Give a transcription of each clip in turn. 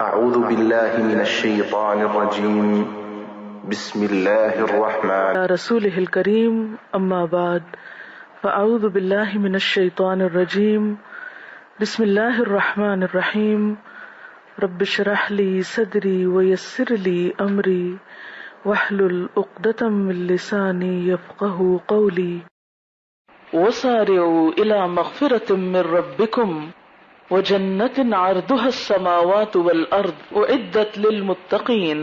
أعوذ بالله من الشيطان الرجيم بسم الله الرحمن رسوله الكريم أما بعد فأعوذ بالله من الشيطان الرجيم بسم الله الرحمن الرحيم رب اشرح لي صدري ويسر لي أمري واحلل عقدة من لساني يفقهوا قولي وسارعوا إلى مغفرة من ربكم وجنة عرضها السماوات والأرض أعدت للمتقين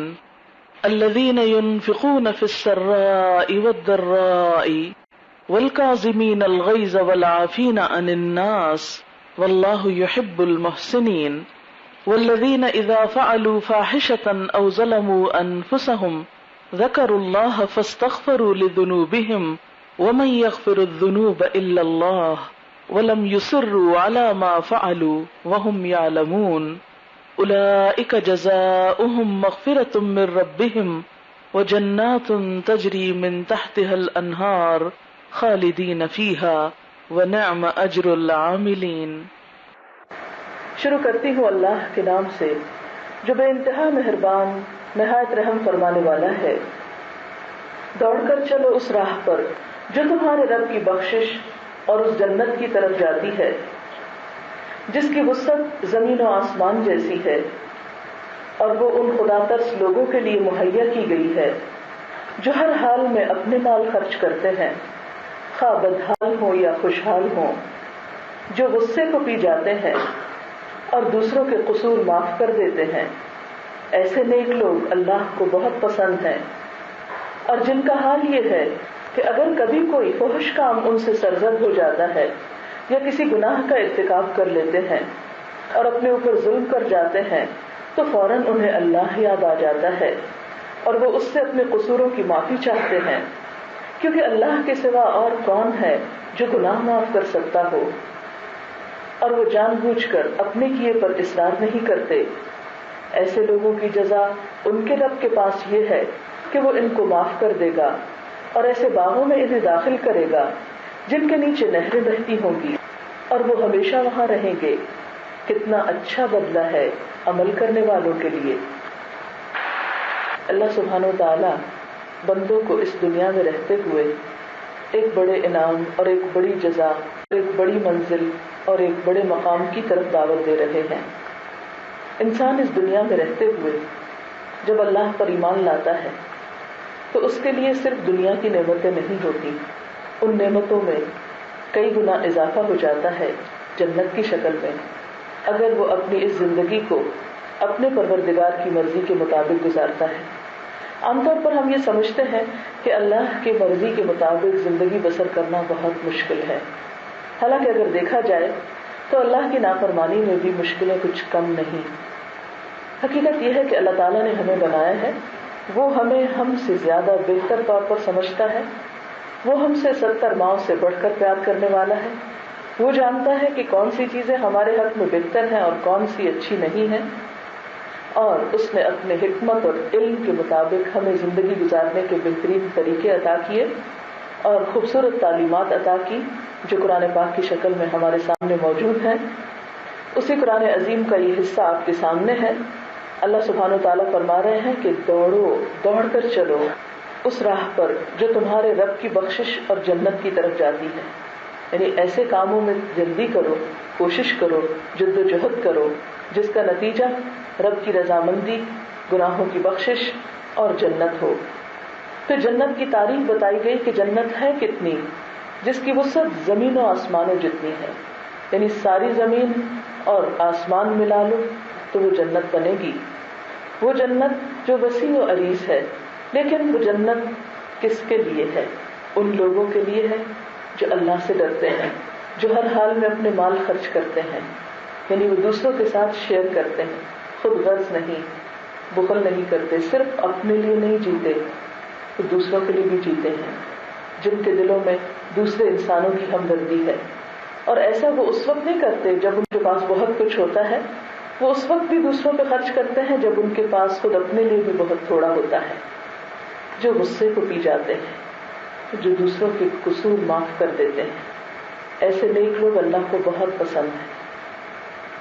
الذين ينفقون في السراء والضراء والكاظمين الغيظ والعافين عن الناس والله يحب المحسنين والذين إذا فعلوا فاحشة أو ظلموا أنفسهم ذكروا الله فاستغفروا لذنوبهم ومن يغفر الذنوب إلا الله ولم يصروا على ما فعلوا وهم يعلمون أولئك جزاؤهم مغفرة من ربهم وجنات تجري من تحتها الأنهار خالدين فيها ونعم أجر العاملين۔ شروع کرتی ہوں اللہ کے نام سے جو بے انتہا مہربان نہایت رحم فرمانے والا ہے۔ دوڑ کر چلو اس راہ پر جو تمہارے رب کی بخشش اور اس جنت کی طرف جاتی ہے جس کی وسعت زمین و آسمان جیسی ہے، اور وہ ان خدا ترس لوگوں کے لیے مہیا کی گئی ہے جو ہر حال میں اپنے مال خرچ کرتے ہیں، خواہ بدحال ہوں یا خوشحال ہوں، جو غصے کو پی جاتے ہیں اور دوسروں کے قصور معاف کر دیتے ہیں۔ ایسے نیک لوگ اللہ کو بہت پسند ہیں، اور جن کا حال یہ ہے کہ اگر کبھی کوئی فحش کام ان سے سرزد ہو جاتا ہے یا کسی گناہ کا ارتکاب کر لیتے ہیں اور اپنے اوپر ظلم کر جاتے ہیں تو فوراً انہیں اللہ یاد آ جاتا ہے اور وہ اس سے اپنے قصوروں کی معافی چاہتے ہیں، کیونکہ اللہ کے سوا اور کون ہے جو گناہ معاف کر سکتا ہو، اور وہ جان بوجھ کر اپنے کیے پر اصرار نہیں کرتے۔ ایسے لوگوں کی جزا ان کے رب کے پاس یہ ہے کہ وہ ان کو معاف کر دے گا اور ایسے باغوں میں انہیں داخل کرے گا جن کے نیچے نہریں بہتی ہوں گی، اور وہ ہمیشہ وہاں رہیں گے۔ کتنا اچھا بدلہ ہے عمل کرنے والوں کے لیے۔ اللہ سبحانہ و تعالی بندوں کو اس دنیا میں رہتے ہوئے ایک بڑے انعام اور ایک بڑی جزا، ایک بڑی منزل اور ایک بڑے مقام کی طرف دعوت دے رہے ہیں۔ انسان اس دنیا میں رہتے ہوئے جب اللہ پر ایمان لاتا ہے تو اس کے لیے صرف دنیا کی نعمتیں نہیں ہوتی، ان نعمتوں میں کئی گنا اضافہ ہو جاتا ہے جنت کی شکل میں، اگر وہ اپنی اس زندگی کو اپنے پروردگار کی مرضی کے مطابق گزارتا ہے۔ عام طور پر ہم یہ سمجھتے ہیں کہ اللہ کی مرضی کے مطابق زندگی بسر کرنا بہت مشکل ہے، حالانکہ اگر دیکھا جائے تو اللہ کی نافرمانی میں بھی مشکلیں کچھ کم نہیں۔ حقیقت یہ ہے کہ اللہ تعالیٰ نے ہمیں بنایا ہے، وہ ہمیں ہم سے زیادہ بہتر طور پر سمجھتا ہے، وہ ہم سے 70 ماؤں سے بڑھ کر پیار کرنے والا ہے، وہ جانتا ہے کہ کون سی چیزیں ہمارے حق میں بہتر ہیں اور کون سی اچھی نہیں ہیں، اور اس نے اپنے حکمت اور علم کے مطابق ہمیں زندگی گزارنے کے بہترین طریقے عطا کیے اور خوبصورت تعلیمات عطا کی جو قرآن پاک کی شکل میں ہمارے سامنے موجود ہیں۔ اسی قرآن عظیم کا یہ حصہ آپ کے سامنے ہے۔ اللہ سبحانہ و تعالیٰ فرما رہے ہیں کہ دوڑ کر چلو اس راہ پر جو تمہارے رب کی بخشش اور جنت کی طرف جاتی ہے، یعنی ایسے کاموں میں جلدی کرو، کوشش کرو، جد و جہد کرو جس کا نتیجہ رب کی رضامندی، گناہوں کی بخشش اور جنت ہو۔ پھر جنت کی تعریف بتائی گئی کہ جنت ہے کتنی، جس کی وسعت زمین و آسمانوں جتنی ہے، یعنی ساری زمین اور آسمان ملا لو تو وہ جنت بنے گی۔ وہ جنت جو وسیع و عریض ہے، لیکن وہ جنت کس کے لیے ہے؟ ان لوگوں کے لیے ہے جو اللہ سے ڈرتے ہیں، جو ہر حال میں اپنے مال خرچ کرتے ہیں، یعنی وہ دوسروں کے ساتھ شیئر کرتے ہیں، خود غرض نہیں، بخل نہیں کرتے، صرف اپنے لیے نہیں جیتے، وہ دوسروں کے لیے بھی جیتے ہیں، جن کے دلوں میں دوسرے انسانوں کی ہمدردی ہے۔ اور ایسا وہ اس وقت نہیں کرتے جب ان کے پاس بہت کچھ ہوتا ہے، وہ اس وقت بھی دوسروں پہ خرچ کرتے ہیں جب ان کے پاس خود اپنے لیے بھی بہت تھوڑا ہوتا ہے۔ جو غصے کو پی جاتے ہیں، جو دوسروں کے قصور معاف کر دیتے ہیں، ایسے نیک لوگ اللہ کو بہت پسند ہیں۔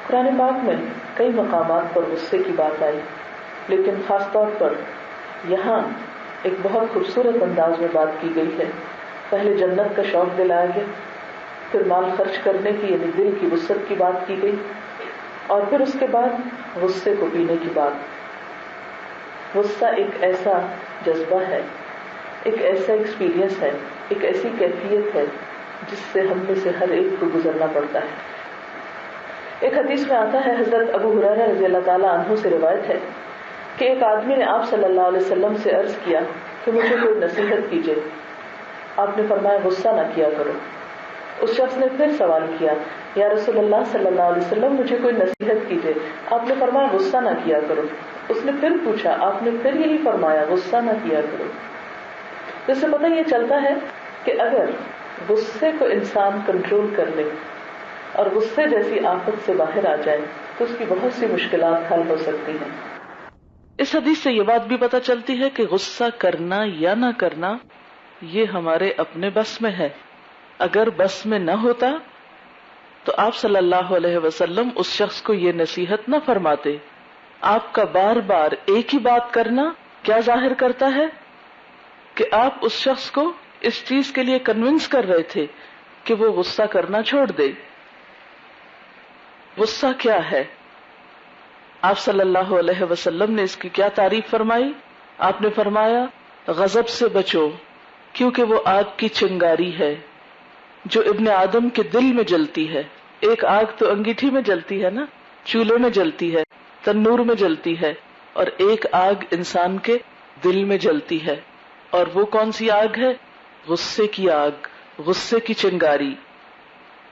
قرآن پاک میں کئی مقامات پر غصے کی بات آئی، لیکن خاص طور پر یہاں ایک بہت خوبصورت انداز میں بات کی گئی ہے۔ پہلے جنت کا شوق دلایا گیا، پھر مال خرچ کرنے کی یعنی دل کی وسعت کی بات کی گئی، اور پھر اس کے بعد غصے کو پینے کی بات۔ غصہ ایک ایسا جذبہ ہے، ایک ایسا ایکسپیرینس ہے، ایک ایسی کیفیت ہے جس سے ہم میں سے ہر ایک کو گزرنا پڑتا ہے۔ ایک حدیث میں آتا ہے، حضرت ابو ہریرہ رضی اللہ تعالیٰ عنہ سے روایت ہے کہ ایک آدمی نے آپ صلی اللہ علیہ وسلم سے عرض کیا کہ مجھے کوئی نصیحت کیجیے۔ آپ نے فرمایا غصہ نہ کیا کرو۔ اس شخص نے پھر سوال کیا، یا رسول اللہ صلی اللہ علیہ وسلم مجھے کوئی نصیحت کیجیے۔ آپ نے فرمایا غصہ نہ کیا کرو۔ اس نے پھر پوچھا، آپ نے پھر یہی فرمایا غصہ نہ کیا کرو۔ اس سے پتہ یہ چلتا ہے کہ اگر غصے کو انسان کنٹرول کر لے اور غصے جیسی آفت سے باہر آ جائے تو اس کی بہت سی مشکلات حل ہو سکتی ہیں۔ اس حدیث سے یہ بات بھی پتہ چلتی ہے کہ غصہ کرنا یا نہ کرنا یہ ہمارے اپنے بس میں ہے۔ اگر بس میں نہ ہوتا تو آپ صلی اللہ علیہ وسلم اس شخص کو یہ نصیحت نہ فرماتے۔ آپ کا بار بار ایک ہی بات کرنا کیا ظاہر کرتا ہے کہ آپ اس شخص کو اس چیز کے لیے کنونس کر رہے تھے کہ وہ غصہ کرنا چھوڑ دے۔ غصہ کیا ہے؟ آپ صلی اللہ علیہ وسلم نے اس کی کیا تعریف فرمائی؟ آپ نے فرمایا غضب سے بچو کیونکہ وہ آگ کی چنگاری ہے جو ابن آدم کے دل میں جلتی ہے۔ ایک آگ تو انگیٹھی میں جلتی ہے نا، چولہے میں جلتی ہے، تنور میں جلتی ہے، اور ایک آگ انسان کے دل میں جلتی ہے، اور وہ کون سی آگ ہے؟ غصے کی آگ، غصے کی چنگاری۔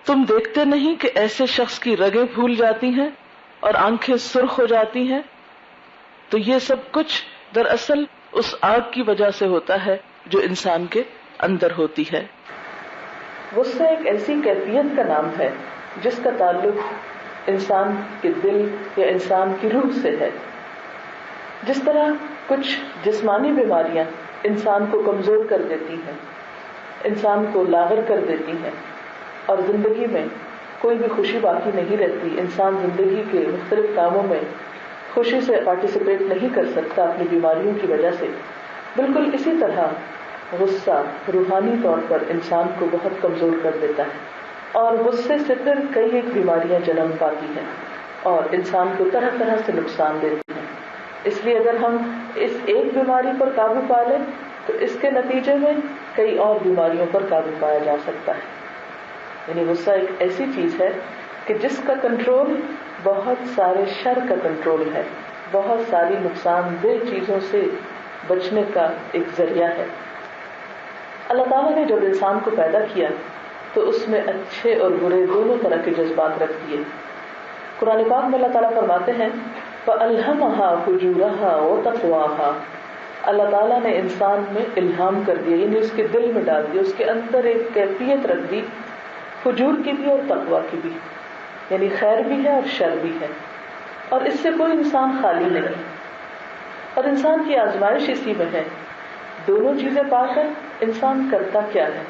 تم دیکھتے نہیں کہ ایسے شخص کی رگیں پھول جاتی ہیں اور آنکھیں سرخ ہو جاتی ہیں؟ تو یہ سب کچھ دراصل اس آگ کی وجہ سے ہوتا ہے جو انسان کے اندر ہوتی ہے۔ غصہ ایک ایسی کیفیت کا نام ہے جس کا تعلق انسان کے دل یا انسان کی روح سے ہے۔ جس طرح کچھ جسمانی بیماریاں انسان کو کمزور کر دیتی ہیں، انسان کو لاغر کر دیتی ہیں، اور زندگی میں کوئی بھی خوشی باقی نہیں رہتی، انسان زندگی کے مختلف کاموں میں خوشی سے پارٹیسپیٹ نہیں کر سکتا اپنی بیماریوں کی وجہ سے، بالکل اسی طرح غصہ روحانی طور پر انسان کو بہت کمزور کر دیتا ہے، اور غصے سے پھر کئی ایک بیماریاں جنم پاتی ہیں اور انسان کو طرح طرح سے نقصان دیتی ہیں۔ اس لیے اگر ہم اس ایک بیماری پر قابو پا لیں تو اس کے نتیجے میں کئی اور بیماریوں پر قابو پایا جا سکتا ہے۔ یعنی غصہ ایک ایسی چیز ہے کہ جس کا کنٹرول بہت سارے شر کا کنٹرول ہے، بہت ساری نقصان دہ چیزوں سے بچنے کا ایک ذریعہ ہے۔ اللہ تعالیٰ نے جب انسان کو پیدا کیا تو اس میں اچھے اور برے دونوں طرح کے جذبات رکھ دیے۔ قرآن پاک میں اللہ تعالیٰ فرماتے ہیں فَأَلْهَمَهَا فُجُورَهَا وَتَقْوَاهَا، اللہ تعالیٰ نے انسان میں الہام کر دیا، یعنی اس کے دل میں ڈال دیا، اس کے اندر ایک کیفیت رکھ دی، فجور کی بھی اور تقویٰ کی بھی، یعنی خیر بھی ہے اور شر بھی ہے، اور اس سے کوئی انسان خالی نہیں۔ اور انسان کی آزمائش اسی میں ہے، دونوں چیزیں پا کر انسان کرتا کیا ہے،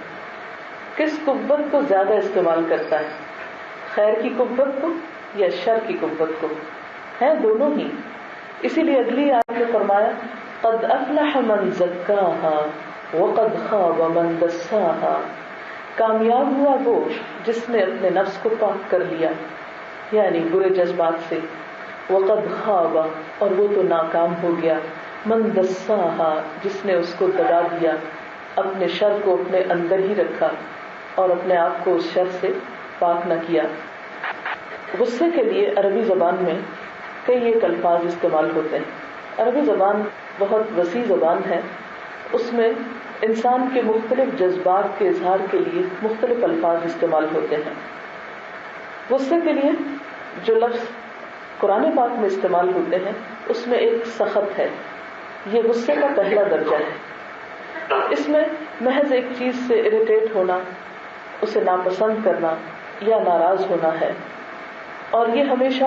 کس قوت کو زیادہ استعمال کرتا ہے، خیر کی قوت کو یا شر کی قوت کو، ہے دونوں ہی۔ اسی لیے اگلی آیت میں فرمایا قد افلح من زکاها وقد خاب من دساها، کامیاب ہوا وہ جس نے اپنے نفس کو پاک کر لیا یعنی برے جذبات سے، وقد خاب، اور وہ تو ناکام ہو گیا، من دساها، جس نے اس کو دبا دیا، اپنے شر کو اپنے اندر ہی رکھا اور اپنے آپ کو اس شر سے پاک نہ کیا۔ غصے کے لیے عربی زبان میں کئی ایک الفاظ استعمال ہوتے ہیں۔ عربی زبان بہت وسیع زبان ہے، اس میں انسان کے مختلف جذبات کے اظہار کے لیے مختلف الفاظ استعمال ہوتے ہیں۔ غصے کے لیے جو لفظ قرآن پاک میں استعمال ہوتے ہیں اس میں ایک سخط ہے، یہ غصے کا پہلا درجہ ہے۔ اس میں محض ایک چیز سے اریٹیٹ ہونا، اسے ناپسند کرنا یا ناراض ہونا ہے، اور یہ ہمیشہ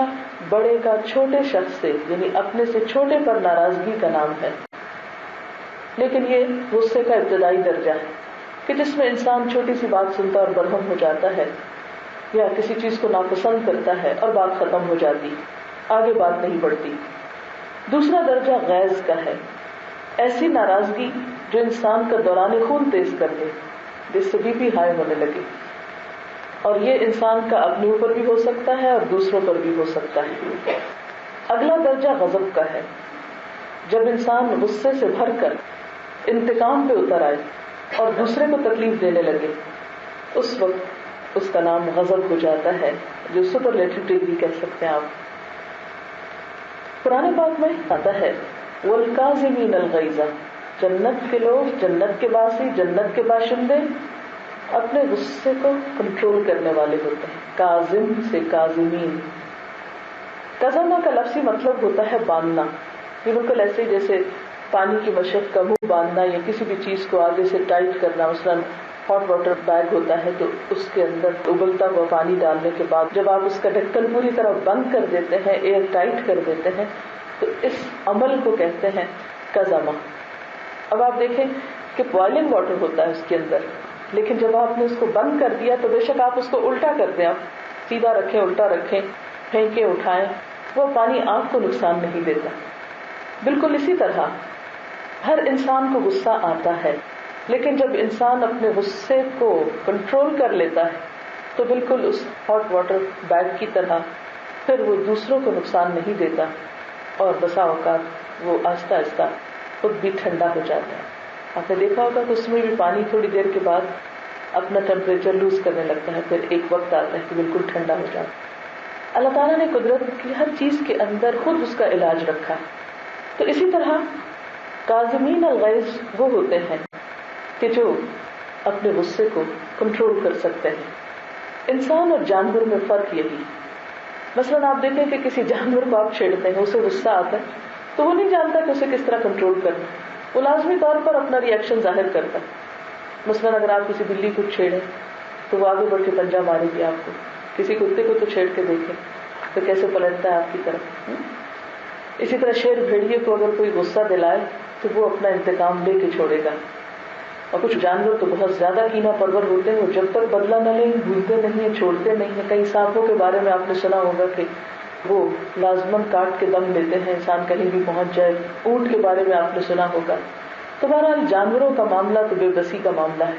بڑے کا چھوٹے شخص سے یعنی اپنے سے چھوٹے پر ناراضگی کا نام ہے۔ لیکن یہ غصے کا ابتدائی درجہ ہے کہ جس میں انسان چھوٹی سی بات سنتا اور برہم ہو جاتا ہے، یا کسی چیز کو ناپسند کرتا ہے اور بات ختم ہو جاتی، آگے بات نہیں بڑھتی۔ دوسرا درجہ غیظ کا ہے، ایسی ناراضگی جو انسان کا دوران خون تیز کر دے، جس سے بی پی ہائی ہونے لگے، اور یہ انسان کا اپنے اوپر بھی ہو سکتا ہے اور دوسروں پر بھی ہو سکتا ہے۔ اگلا درجہ غضب کا ہے، جب انسان غصے سے بھر کر انتقام پہ اتر آئے اور دوسرے کو تکلیف دینے لگے، اس وقت اس کا نام غضب ہو جاتا ہے، جو سپرلیٹو ڈگری کہہ سکتے ہیں آپ۔ قرآن پاک میں آتا ہے والکاظمین الغیظ، جنت کے لوگ، جنت کے باسی، جنت کے باشندے اپنے غصے کو کنٹرول کرنے والے ہوتے ہیں۔ کاظم سے کاظمین، کظمہ کا لفظی مطلب ہوتا ہے باندھنا، یہ بالکل ایسے ہی جیسے پانی کی مشق کا منہ باندھنا یا کسی بھی چیز کو آگے سے ٹائٹ کرنا۔ مثلاً ہاٹ واٹر بیگ ہوتا ہے تو اس کے اندر ابلتا ہوا پانی ڈالنے کے بعد جب آپ اس کا ڈھکن پوری طرح بند کر دیتے ہیں، ایئر ٹائٹ کر دیتے ہیں، تو اس عمل کو کہتے ہیں کظمہ۔ اب آپ دیکھیں کہ بوائلنگ واٹر ہوتا ہے اس کے اندر، لیکن جب آپ نے اس کو بند کر دیا تو بے شک آپ اس کو الٹا کر دیں، آپ سیدھا رکھیں، الٹا رکھیں، پھینکیں، اٹھائیں، وہ پانی آپ کو نقصان نہیں دیتا۔ بالکل اسی طرح ہر انسان کو غصہ آتا ہے، لیکن جب انسان اپنے غصے کو کنٹرول کر لیتا ہے تو بالکل اس ہاٹ واٹر بیگ کی طرح پھر وہ دوسروں کو نقصان نہیں دیتا، اور بسا اوقات وہ آہستہ آہستہ خود بھی ٹھنڈا ہو جاتا ہے۔ آپ نے دیکھا ہوگا کہ اس میں بھی پانی تھوڑی دیر کے بعد اپنا ٹیمپریچر لوز کرنے لگتا ہے، پھر ایک وقت آتا ہے کہ بالکل ٹھنڈا ہو جاتا ہے۔ اللہ تعالیٰ نے قدرت کی ہر چیز کے اندر خود اس کا علاج رکھا ہے۔ تو اسی طرح کاظمین الغیظ وہ ہوتے ہیں کہ جو اپنے غصے کو کنٹرول کر سکتے ہیں۔ انسان اور جانور میں فرق یہی، مثلاً آپ دیکھیں کہ کسی جانور کو آپ چھیڑتے ہیں، اسے غصہ آتا ہے تو وہ نہیں جانتا کہ اسے کس طرح کنٹرول کرنا، وہ لازمی طور پر اپنا ری ایکشن ظاہر کرتا ہے۔ مثلاً اگر آپ کسی بلی کو چھیڑیں تو وہ آگے بڑھ کے پنجہ مارے گی آپ کو، کسی کتے کو تو چھیڑ کے دیکھیں تو کیسے پلٹتا ہے آپ کی طرف۔ اسی طرح شیر بھیڑیے کو اگر کوئی غصہ دلائے تو وہ اپنا انتقام لے کے چھوڑے گا، اور کچھ جانور تو بہت زیادہ کینہ پرور ہوتے ہیں، وہ جب تک بدلہ نہ لیں بھولتے نہیں ہیں، چھوڑتے نہیں ہیں۔ کئی سانپوں کے بارے میں آپ نے سنا ہوگا کہ وہ لازماً کاٹ کے دم لیتے ہیں، انسان کہیں بھی پہنچ جائے۔ اونٹ کے بارے میں آپ نے سنا ہوگا۔ تو بہرحال جانوروں کا معاملہ تو بے بسی کا معاملہ ہے،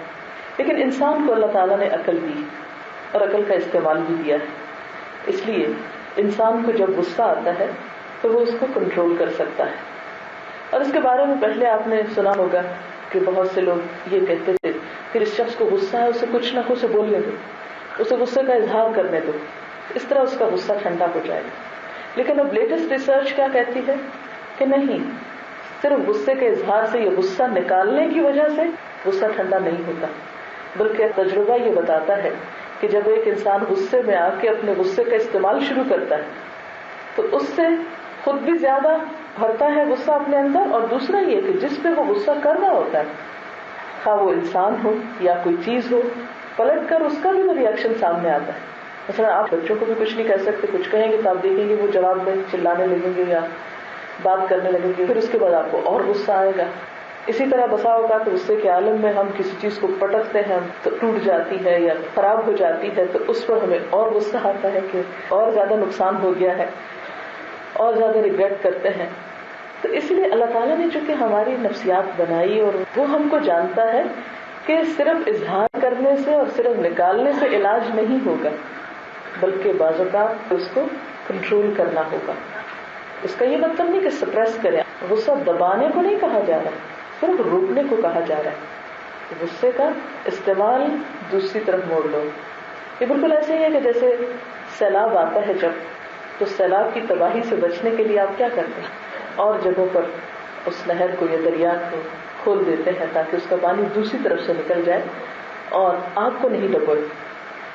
لیکن انسان کو اللہ تعالیٰ نے عقل دی اور عقل کا استعمال بھی دیا ہے، اس لیے انسان کو جب غصہ آتا ہے تو وہ اس کو کنٹرول کر سکتا ہے۔ اور اس کے بارے میں پہلے آپ نے سنا ہوگا کہ بہت سے لوگ یہ کہتے تھے کہ اس شخص کو غصہ ہے، اسے کچھ نہ کچھ بولنے دو، اسے غصے کا اظہار کرنے دو، اس طرح اس کا غصہ ٹھنڈا ہو جائے گا۔ لیکن اب لیٹسٹ ریسرچ کیا کہتی ہے کہ نہیں، صرف غصے کے اظہار سے یا غصہ نکالنے کی وجہ سے غصہ ٹھنڈا نہیں ہوتا، بلکہ تجربہ یہ بتاتا ہے کہ جب ایک انسان غصے میں آ کے اپنے غصے کا استعمال شروع کرتا ہے تو اس سے خود بھی زیادہ بھرتا ہے غصہ اپنے اندر، اور دوسرا یہ کہ جس پہ وہ غصہ کر رہا ہوتا ہے، خواہ وہ انسان ہو یا کوئی چیز ہو، پلٹ کر اس کا بھی وہ ری ایکشن سامنے آتا ہے۔ مثلا آپ بچوں کو بھی کچھ نہیں کہہ سکتے، کچھ کہیں گے تو آپ دیکھیں گے وہ جواب میں چلانے لگیں گے یا بات کرنے لگیں گے، پھر اس کے بعد آپ کو اور غصہ آئے گا۔ اسی طرح بسا اوقات غصے کے عالم میں ہم کسی چیز کو پٹکتے ہیں تو ٹوٹ جاتی ہے یا خراب ہو جاتی ہے، تو اس پر ہمیں اور غصہ آتا ہے کہ اور زیادہ نقصان ہو گیا ہے، اور زیادہ ریگریٹ کرتے ہیں۔ تو اس لیے اللہ تعالیٰ نے چونکہ ہماری نفسیات بنائی اور وہ ہم کو جانتا ہے کہ صرف اظہار کرنے سے اور صرف نکالنے سے علاج نہیں ہوگا، بلکہ بعض اوقات اس کو کنٹرول کرنا ہوگا۔ اس کا یہ مطلب نہیں کہ سپریس کریں، غصہ دبانے کو نہیں کہا جا رہا، صرف روکنے کو کہا جا رہا ہے۔ غصے کا استعمال دوسری طرف موڑ لو۔ یہ بالکل ایسے ہی ہے کہ جیسے سیلاب آتا ہے جب، تو سیلاب کی تباہی سے بچنے کے لیے آپ کیا کرتے ہیں؟ اور جگہوں پر اس نہر کو یا دریا کو کھول دیتے ہیں تاکہ اس کا پانی دوسری طرف سے نکل جائے اور آپ کو نہیں ڈبوئے۔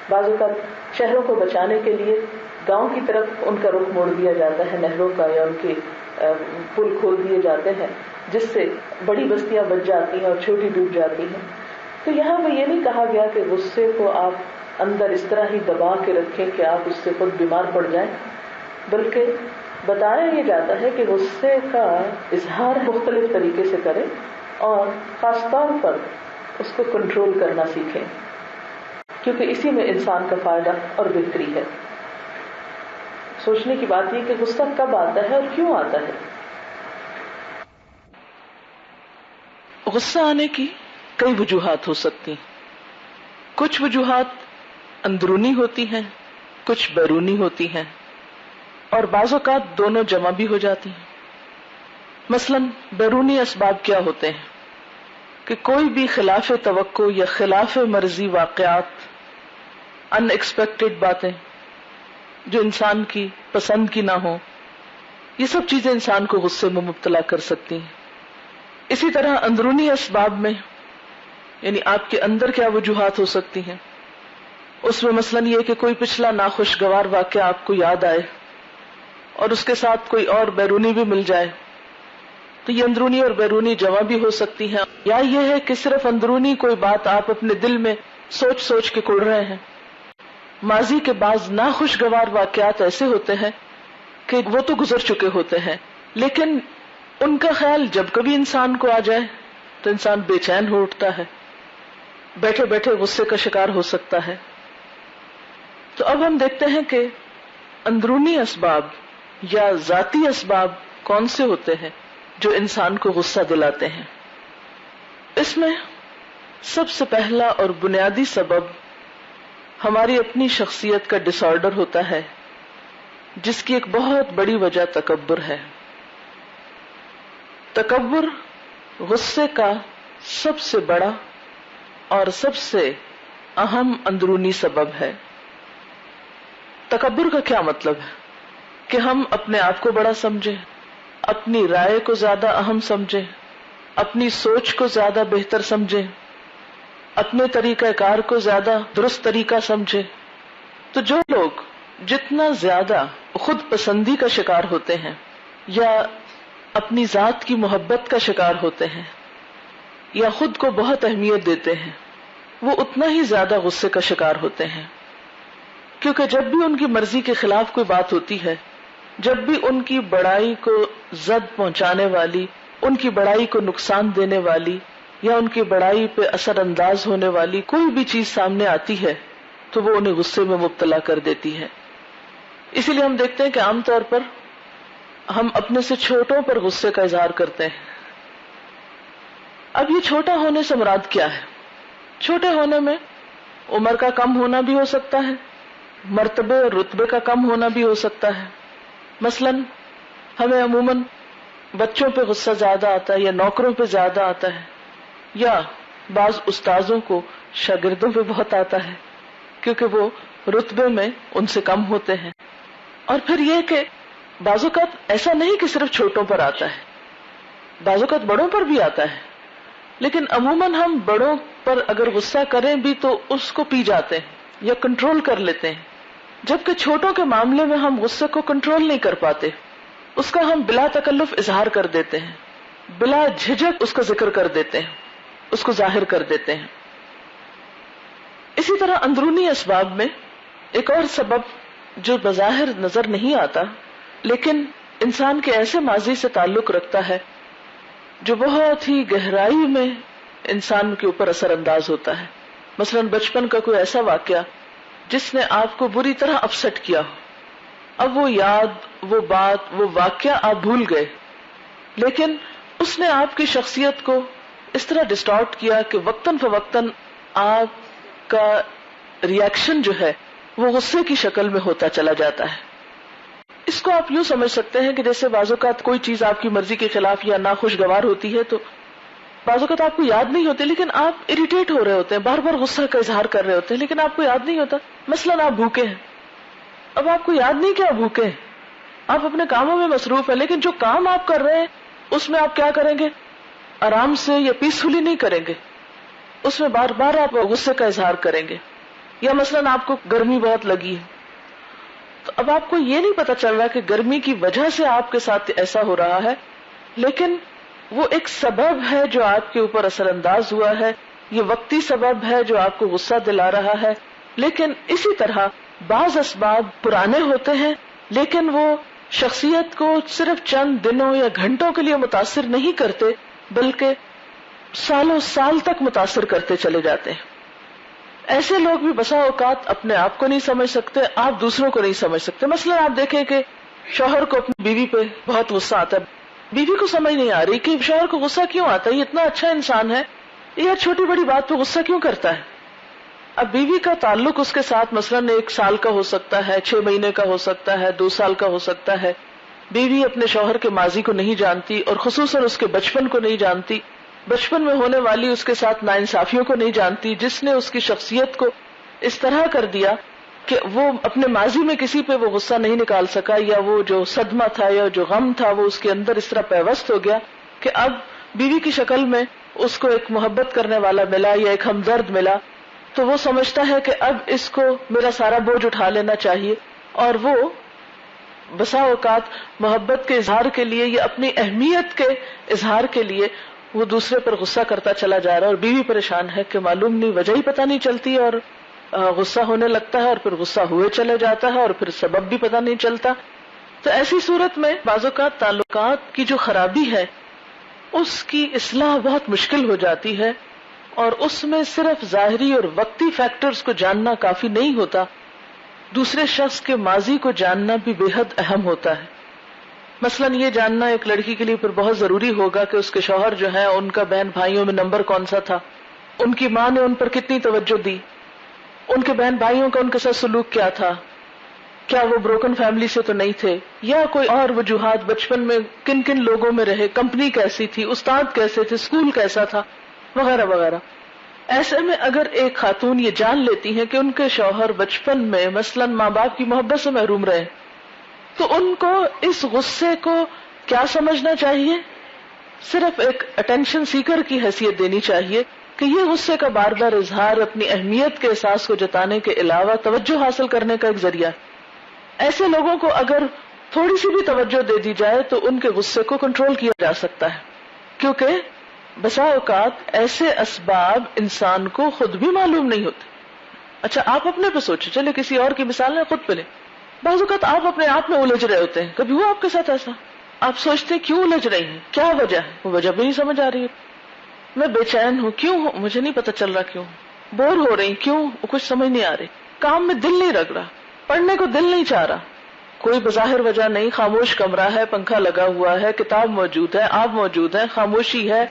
بعض اوقات شہروں کو بچانے کے لیے گاؤں کی طرف ان کا رخ موڑ دیا جاتا ہے، نہروں کا، یا ان کے پل کھول دیے جاتے ہیں جس سے بڑی بستیاں بچ جاتی ہیں اور چھوٹی ڈوب جاتی ہیں۔ تو یہاں پہ یہ نہیں کہا گیا کہ غصے کو آپ اندر اس طرح ہی دبا کے رکھیں کہ آپ اس سے خود بیمار پڑ جائیں، بلکہ بتایا یہ جاتا ہے کہ غصے کا اظہار مختلف طریقے سے کریں اور خاص طور پر اس کو کنٹرول کرنا سیکھیں۔ کیونکہ اسی میں انسان کا فائدہ اور بہتری ہے. سوچنے کی بات یہ کہ غصہ کب آتا ہے اور کیوں آتا ہے. غصہ آنے کی کئی وجوہات ہو سکتی ہیں. کچھ وجوہات اندرونی ہوتی ہیں، کچھ بیرونی ہوتی ہیں، اور بعض اوقات دونوں جمع بھی ہو جاتی ہیں. مثلاً بیرونی اسباب کیا ہوتے ہیں کہ کوئی بھی خلاف توقع یا خلاف مرضی واقعات، ان ایکسپیکٹڈ باتیں جو انسان کی پسند کی نہ ہو، یہ سب چیزیں انسان کو غصے میں مبتلا کر سکتی ہیں. اسی طرح اندرونی اسباب میں یعنی آپ کے اندر کیا وجوہات ہو سکتی ہیں، اس میں مثلاً یہ کہ کوئی پچھلا ناخوشگوار واقعہ آپ کو یاد آئے اور اس کے ساتھ کوئی اور بیرونی بھی مل جائے، تو یہ اندرونی اور بیرونی جمع بھی ہو سکتی ہیں. یا یہ ہے کہ صرف اندرونی کوئی بات آپ اپنے دل میں سوچ سوچ کے کڑ رہے ہیں. ماضی کے بعض ناخوشگوار واقعات ایسے ہوتے ہیں کہ وہ تو گزر چکے ہوتے ہیں، لیکن ان کا خیال جب کبھی انسان کو آ جائے تو انسان بے چین ہو اٹھتا ہے، بیٹھے بیٹھے غصے کا شکار ہو سکتا ہے. تو اب ہم دیکھتے ہیں کہ اندرونی اسباب یا ذاتی اسباب کون سے ہوتے ہیں جو انسان کو غصہ دلاتے ہیں. اس میں سب سے پہلا اور بنیادی سبب ہماری اپنی شخصیت کا ڈس آرڈر ہوتا ہے، جس کی ایک بہت بڑی وجہ تکبر ہے. تکبر غصے کا سب سے بڑا اور سب سے اہم اندرونی سبب ہے. تکبر کا کیا مطلب ہے کہ ہم اپنے آپ کو بڑا سمجھیں، اپنی رائے کو زیادہ اہم سمجھیں، اپنی سوچ کو زیادہ بہتر سمجھیں، اپنے طریقہ کار کو زیادہ درست طریقہ سمجھیں. تو جو لوگ جتنا زیادہ خود پسندی کا شکار ہوتے ہیں یا اپنی ذات کی محبت کا شکار ہوتے ہیں یا خود کو بہت اہمیت دیتے ہیں، وہ اتنا ہی زیادہ غصے کا شکار ہوتے ہیں. کیونکہ جب بھی ان کی مرضی کے خلاف کوئی بات ہوتی ہے، جب بھی ان کی بڑائی کو زد پہنچانے والی، ان کی بڑائی کو نقصان دینے والی یا ان کی بڑائی پہ اثر انداز ہونے والی کوئی بھی چیز سامنے آتی ہے تو وہ انہیں غصے میں مبتلا کر دیتی ہے. اسی لیے ہم دیکھتے ہیں کہ عام طور پر ہم اپنے سے چھوٹوں پر غصے کا اظہار کرتے ہیں. اب یہ چھوٹا ہونے سے مراد کیا ہے؟ چھوٹے ہونے میں عمر کا کم ہونا بھی ہو سکتا ہے، مرتبے اور رتبے کا کم ہونا بھی ہو سکتا ہے. مثلاً ہمیں عموماً بچوں پہ غصہ زیادہ آتا ہے یا نوکروں پہ زیادہ آتا ہے، یا بعض استاذوں کو شاگردوں پہ بہت آتا ہے کیونکہ وہ رتبے میں ان سے کم ہوتے ہیں. اور پھر یہ کہ بعض اوقات ایسا نہیں کہ صرف چھوٹوں پر آتا ہے، بعض اوقات بڑوں پر بھی آتا ہے، لیکن عموماً ہم بڑوں پر اگر غصہ کریں بھی تو اس کو پی جاتے ہیں یا کنٹرول کر لیتے ہیں، جبکہ چھوٹوں کے معاملے میں ہم غصے کو کنٹرول نہیں کر پاتے. اس کا ہم بلا تکلف اظہار کر دیتے ہیں، بلا جھجک اس کا ذکر کر دیتے ہیں، اس کو ظاہر کر دیتے ہیں. اسی طرح اندرونی اسباب میں ایک اور سبب جو بظاہر نظر نہیں آتا لیکن انسان کے ایسے ماضی سے تعلق رکھتا ہے جو بہت ہی گہرائی میں انسان کے اوپر اثر انداز ہوتا ہے. مثلاً بچپن کا کوئی ایسا واقعہ جس نے آپ کو بری طرح اپسٹ کیا ہو. اب وہ یاد، وہ بات، وہ واقعہ آپ بھول گئے، لیکن اس نے آپ کی شخصیت کو اس طرح ڈسٹارٹ کیا کہ وقتاً فوقتاً آپ کا ریئیکشن جو ہے وہ غصے کی شکل میں ہوتا چلا جاتا ہے. اس کو آپ یوں سمجھ سکتے ہیں کہ جیسے بعض اوقات کوئی چیز آپ کی مرضی کے خلاف یا ناخوشگوار ہوتی ہے تو بعض اوقات آپ کو یاد نہیں ہوتی لیکن آپ اریٹیٹ ہو رہے ہوتے ہیں، بار بار غصہ کا اظہار کر رہے ہوتے ہیں لیکن آپ کو یاد نہیں ہوتا. مثلاً آپ بھوکے ہیں، اب آپ کو یاد نہیں کہ آپ بھوکے ہیں، آپ اپنے کاموں میں مصروف ہیں، لیکن جو کام آپ کر رہے ہیں اس میں آپ کیا کریں گے؟ آرام سے یا پیسفلی نہیں کریں گے، اس میں بار بار آپ غصے کا اظہار کریں گے. یا مثلاً آپ کو گرمی بہت لگی ہے تو اب آپ کو یہ نہیں پتا چل رہا کہ گرمی کی وجہ سے آپ کے ساتھ ایسا ہو رہا ہے، لیکن وہ ایک سبب ہے جو آپ کے اوپر اثر انداز ہوا ہے، یہ وقتی سبب ہے جو آپ کو غصہ دلا رہا ہے. لیکن اسی طرح بعض اسباب پرانے ہوتے ہیں لیکن وہ شخصیت کو صرف چند دنوں یا گھنٹوں کے لیے متاثر نہیں کرتے بلکہ سالوں سال تک متاثر کرتے چلے جاتے ہیں. ایسے لوگ بھی بسا اوقات اپنے آپ کو نہیں سمجھ سکتے، آپ دوسروں کو نہیں سمجھ سکتے. مثلا آپ دیکھیں کہ شوہر کو اپنی بیوی پہ بہت غصہ آتا ہے، بیوی کو سمجھ نہیں آ رہی کہ شوہر کو غصہ کیوں آتا ہے، یہ اتنا اچھا انسان ہے، یہ چھوٹی بڑی بات پہ غصہ کیوں کرتا ہے. اب بیوی کا تعلق اس کے ساتھ مثلا 1 سال کا ہو سکتا ہے، 6 مہینے کا ہو سکتا ہے، 2 سال کا ہو سکتا ہے. بیوی اپنے شوہر کے ماضی کو نہیں جانتی اور خصوصاً اس کے بچپن کو نہیں جانتی، بچپن میں ہونے والی اس کے ساتھ ناانصافیوں کو نہیں جانتی، جس نے اس کی شخصیت کو اس طرح کر دیا کہ وہ اپنے ماضی میں کسی پہ وہ غصہ نہیں نکال سکا، یا وہ جو صدمہ تھا یا جو غم تھا وہ اس کے اندر اس طرح پیوست ہو گیا کہ اب بیوی کی شکل میں اس کو ایک محبت کرنے والا ملا یا ایک ہمدرد ملا، تو وہ سمجھتا ہے کہ اب اس کو میرا سارا بوجھ اٹھا لینا چاہیے، اور وہ بسا اوقات محبت کے اظہار کے لیے یا اپنی اہمیت کے اظہار کے لیے وہ دوسرے پر غصہ کرتا چلا جا رہا ہے، اور بیوی پریشان ہے کہ معلوم نہیں، وجہ ہی پتہ نہیں چلتی، اور غصہ ہونے لگتا ہے اور پھر غصہ ہوئے چلے جاتا ہے اور پھر سبب بھی پتہ نہیں چلتا. تو ایسی صورت میں بعض اوقات تعلقات کی جو خرابی ہے اس کی اصلاح بہت مشکل ہو جاتی ہے، اور اس میں صرف ظاہری اور وقتی فیکٹرز کو جاننا کافی نہیں ہوتا، دوسرے شخص کے ماضی کو جاننا بھی بے حد اہم ہوتا ہے. مثلا یہ جاننا ایک لڑکی کے لیے پھر بہت ضروری ہوگا کہ اس کے شوہر جو ہیں ان کا بہن بھائیوں میں نمبر کون سا تھا، ان کی ماں نے ان پر کتنی توجہ دی، ان کے بہن بھائیوں کا ان کے ساتھ سلوک کیا تھا، کیا وہ بروکن فیملی سے تو نہیں تھے، یا کوئی اور وجوہات، بچپن میں کن کن لوگوں میں رہے، کمپنی کیسی تھی، استاد کیسے تھے، اسکول کیسا تھا، وغیرہ وغیرہ. ایسے میں اگر ایک خاتون یہ جان لیتی ہیں کہ ان کے شوہر بچپن میں مثلا ماں باپ کی محبت سے محروم رہے، تو ان کو اس غصے کو کیا سمجھنا چاہیے؟ صرف ایک اٹینشن سیکر کی حیثیت دینی چاہیے کہ یہ غصے کا بار بار اظہار اپنی اہمیت کے احساس کو جتانے کے علاوہ توجہ حاصل کرنے کا ایک ذریعہ ہے. ایسے لوگوں کو اگر تھوڑی سی بھی توجہ دے دی جائے تو ان کے غصے کو کنٹرول کیا جا سکتا ہے، کیونکہ بسا اوقات ایسے اسباب انسان کو خود بھی معلوم نہیں ہوتے. اچھا آپ اپنے پہ سوچیں، چلے کسی اور کی مثال ہے، خود پہ لیں. بعض اوقات آپ اپنے آپ میں الجھ رہے ہوتے ہیں، کبھی ہوا آپ کے ساتھ ایسا؟ آپ سوچتے ہیں کیوں الجھ رہی ہیں، کیا وجہ ہے، وہ وجہ بھی نہیں سمجھ آ رہی ہے. میں بے چین ہوں، کیوں ہوں مجھے نہیں پتا چل رہا، کیوں بور ہو رہی، کیوں کچھ سمجھ نہیں آ رہی، کام میں دل نہیں لگ رہا، پڑھنے کو دل نہیں چاہ رہا، کوئی بظاہر وجہ نہیں، خاموش کمرہ ہے، پنکھا لگا ہوا ہے، کتاب موجود ہے، آپ موجود ہیں، خاموشی ہے،